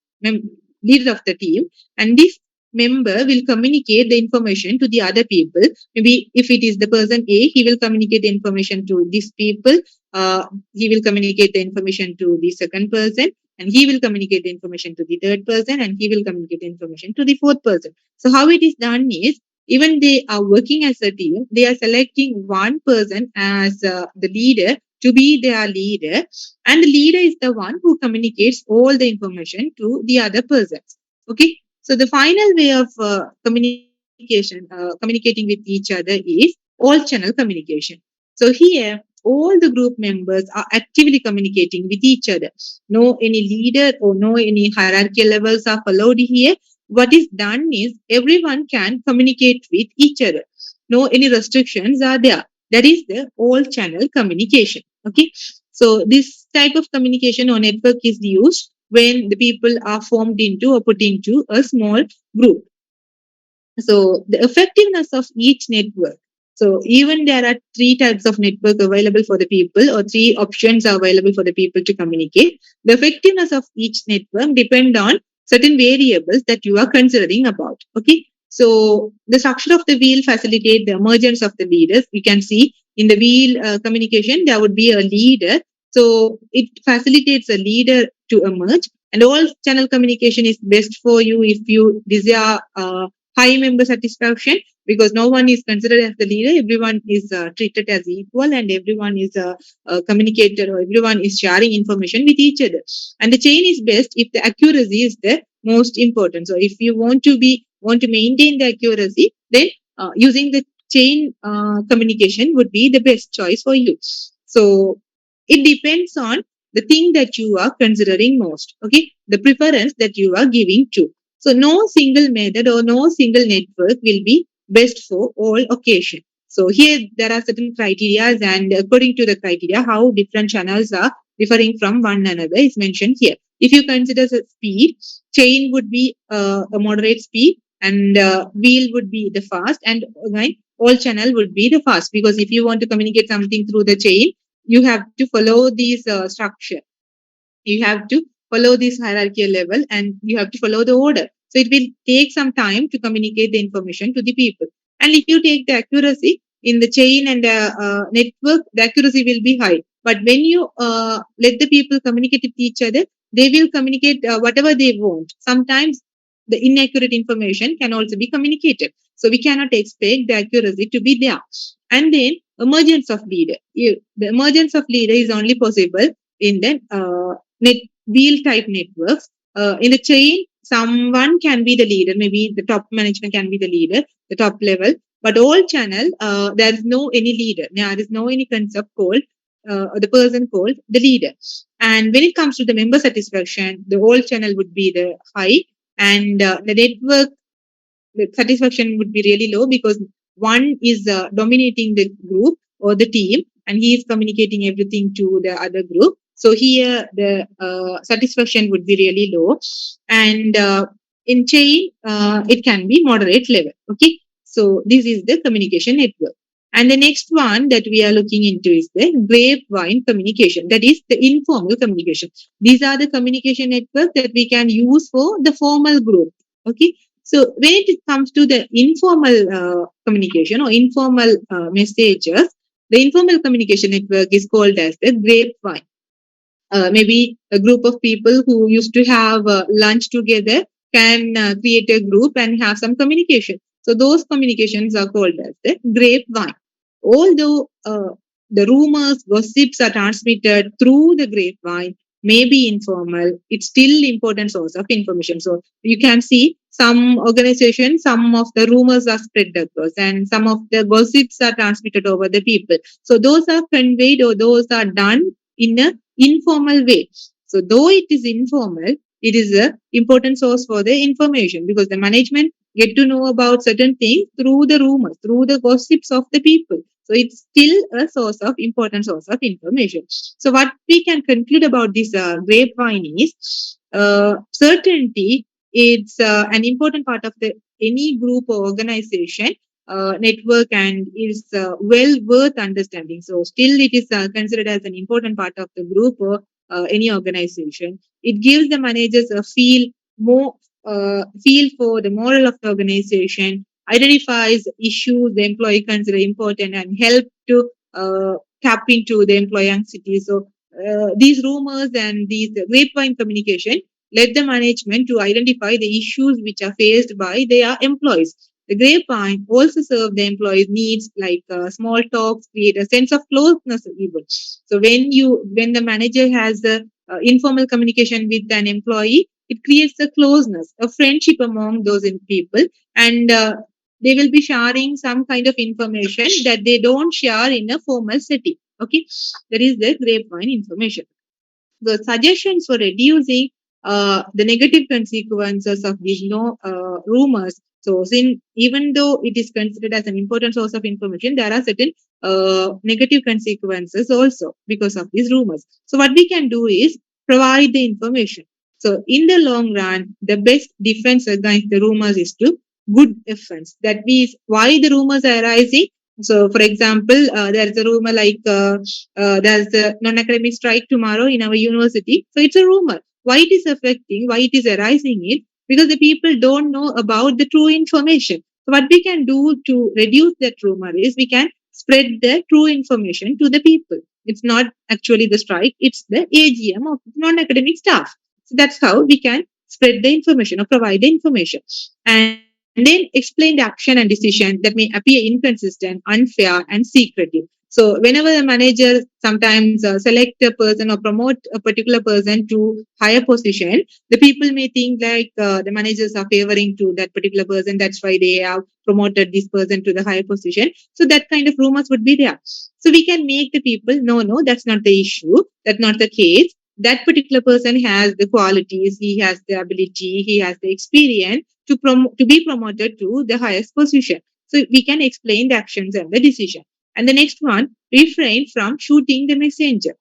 leader of the team, and this member will communicate the information to the other people. Maybe if it is the person A, he will communicate the information to these people, he will communicate the information to the second person, and he will communicate the information to the third person, and he will communicate the information to the fourth person. So how it is done is, even they are working as a team, they are selecting one person as the leader to be their leader, and the leader is the one who communicates all the information to the other persons. Okay, so the final way of communicating with each other is all channel communication. So here all the group members are actively communicating with each other. No any leader or no any hierarchy levels are followed here. What is done is everyone can communicate with each other. No any restrictions are there. That is the all channel communication. Okay, so this type of communication or network is used when the people are formed into or put into a small group. So the effectiveness of each network. So even there are three types of network available for the people, or three options are available for the people to communicate. The effectiveness of each network depend on certain variables that you are considering about. Okay. So the structure of the wheel facilitate the emergence of the leaders. You can see in the wheel communication, there would be a leader. So it facilitates a leader to emerge, and all channel communication is best for you if you desire high member satisfaction, because no one is considered as the leader, everyone is treated as equal, and everyone is a communicator, or everyone is sharing information with each other. And the chain is best if the accuracy is there, most important. So if you want to maintain the accuracy, then using the chain communication would be the best choice for you. So it depends on the thing that you are considering most. Okay, the preference that you are giving to. So no single method or no single network will be best for all occasion. So here there are certain criteria, and according to the criteria, how different channels are differing from one another is mentioned here. If you consider the speed, chain would be a moderate speed, and wheel would be the fast, and again all channel would be the fast, because if you want to communicate something through the chain, you have to follow this structure. You have to follow this hierarchical level, and you have to follow the order. So it will take some time to communicate the information to the people. And if you take the accuracy in the chain and the network, the accuracy will be high. But when you let the people communicate with each other, they will communicate whatever they want. Sometimes the inaccurate information can also be communicated. So we cannot expect the accuracy to be there. And then emergence of leader. The emergence of leader is only possible in the wheel type networks. In the chain, someone can be the leader. Maybe the top management can be the leader, the top level. But all channel, there is no any leader. There is no any concept called the person called the leader. And when it comes to the member satisfaction, the whole channel would be the high, and the network the satisfaction would be really low, because one is dominating the group or the team, and he is communicating everything to the other group. So here the satisfaction would be really low, and in chain it can be moderate level. Okay, so this is the communication network. And the next one that we are looking into is the grapevine communication, that is the informal communication. These are the communication network that we can use for the formal group. Okay, so when it comes to the informal communication or informal messages, the informal communication network is called as the grapevine. Maybe a group of people who used to have lunch together can create a group and have some communication. So those communications are called as the grapevine. Although the rumors, gossips are transmitted through the grapevine, may be informal, it's still important source of information. So you can see some organizations, some of the rumors are spread across, and some of the gossips are transmitted over the people. So those are conveyed, or those are done in a informal way. So though it is informal, it is a important source for the information, because the management get to know about certain things through the rumors, through the gossips of the people. So it's still a source of important source of information. So what we can conclude about this grapevine is certainty. It's an important part of the any group or organization network, and is well worth understanding. So still it is considered as an important part of the group or any organization. It gives the managers a feel for the moral of the organization, identifies issues the employee consider important, and help to tap into the employee anxiety. So these rumors and these grapevine communication let the management to identify the issues which are faced by their employees. The grapevine also serve the employees' needs, like small talks create a sense of closeness even. So when the manager has the informal communication with an employee, it creates a closeness, a friendship among those people, and they will be sharing some kind of information that they don't share in a formal setting. Okay, that is the grapevine information. The suggestions for reducing the negative consequences of these rumors. So, even though it is considered as an important source of information, there are certain negative consequences also because of these rumors. So, what we can do is provide the information. So, in the long run, the best defense against the rumors is to good defense. That means why the rumors are arising. So, for example, there is a rumor like there's a non-academic strike tomorrow in our university. So it's a rumor. Why it is affecting, why it is arising it? Because the people don't know about the true information. So what we can do to reduce that rumor is we can spread the true information to the people. It's not actually the strike, it's the AGM of non-academic staff. So that's how we can spread the information or provide the information. And And then explain the action and decision that may appear inconsistent, unfair, and secretive. So whenever the manager sometimes select a person or promote a particular person to higher position, the people may think like the managers are favoring to that particular person. That's why they have promoted this person to the higher position. So that kind of rumors would be there. So we can make the people, no, that's not the issue. That's not the case. That particular person has the qualities, he has the ability, he has the experience to be promoted to the highest position. So we can explain the actions and the decision. And the next one, refrain from shooting the messenger.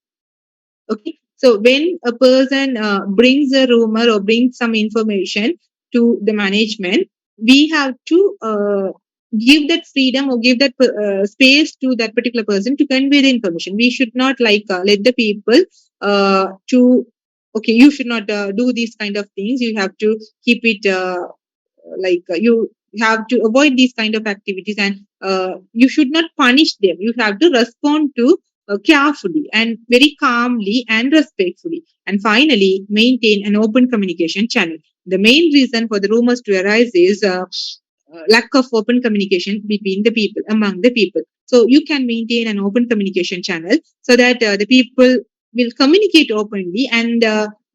Okay. So when a person brings a rumor or brings some information to the management, we have to give that freedom or give that space to that particular person to convey the information. We should not like let the people to okay, you should not do these kind of things. You have to keep it you have to avoid these kind of activities, and you should not punish them. You have to respond to carefully and very calmly and respectfully. And finally, maintain an open communication channel. The main reason for the rumors to arise is lack of open communication between the people, among the people. So you can maintain an open communication channel so that the people will communicate openly, and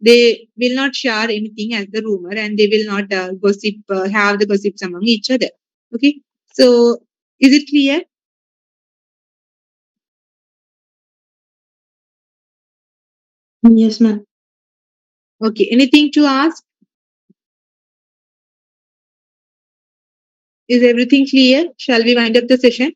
they will not share anything as the rumor, and they will not have the gossips among each other. Okay. So is it clear? Yes, ma'am. Okay. Anything to ask? Is everything clear? Shall we wind up the session?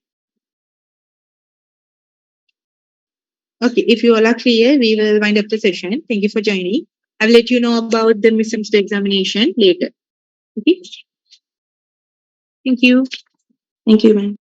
Okay. If you all are clear, we will wind up the session. Thank you for joining. I will let you know about the mid-semester examination later. Okay. Thank you. Thank you, ma'am.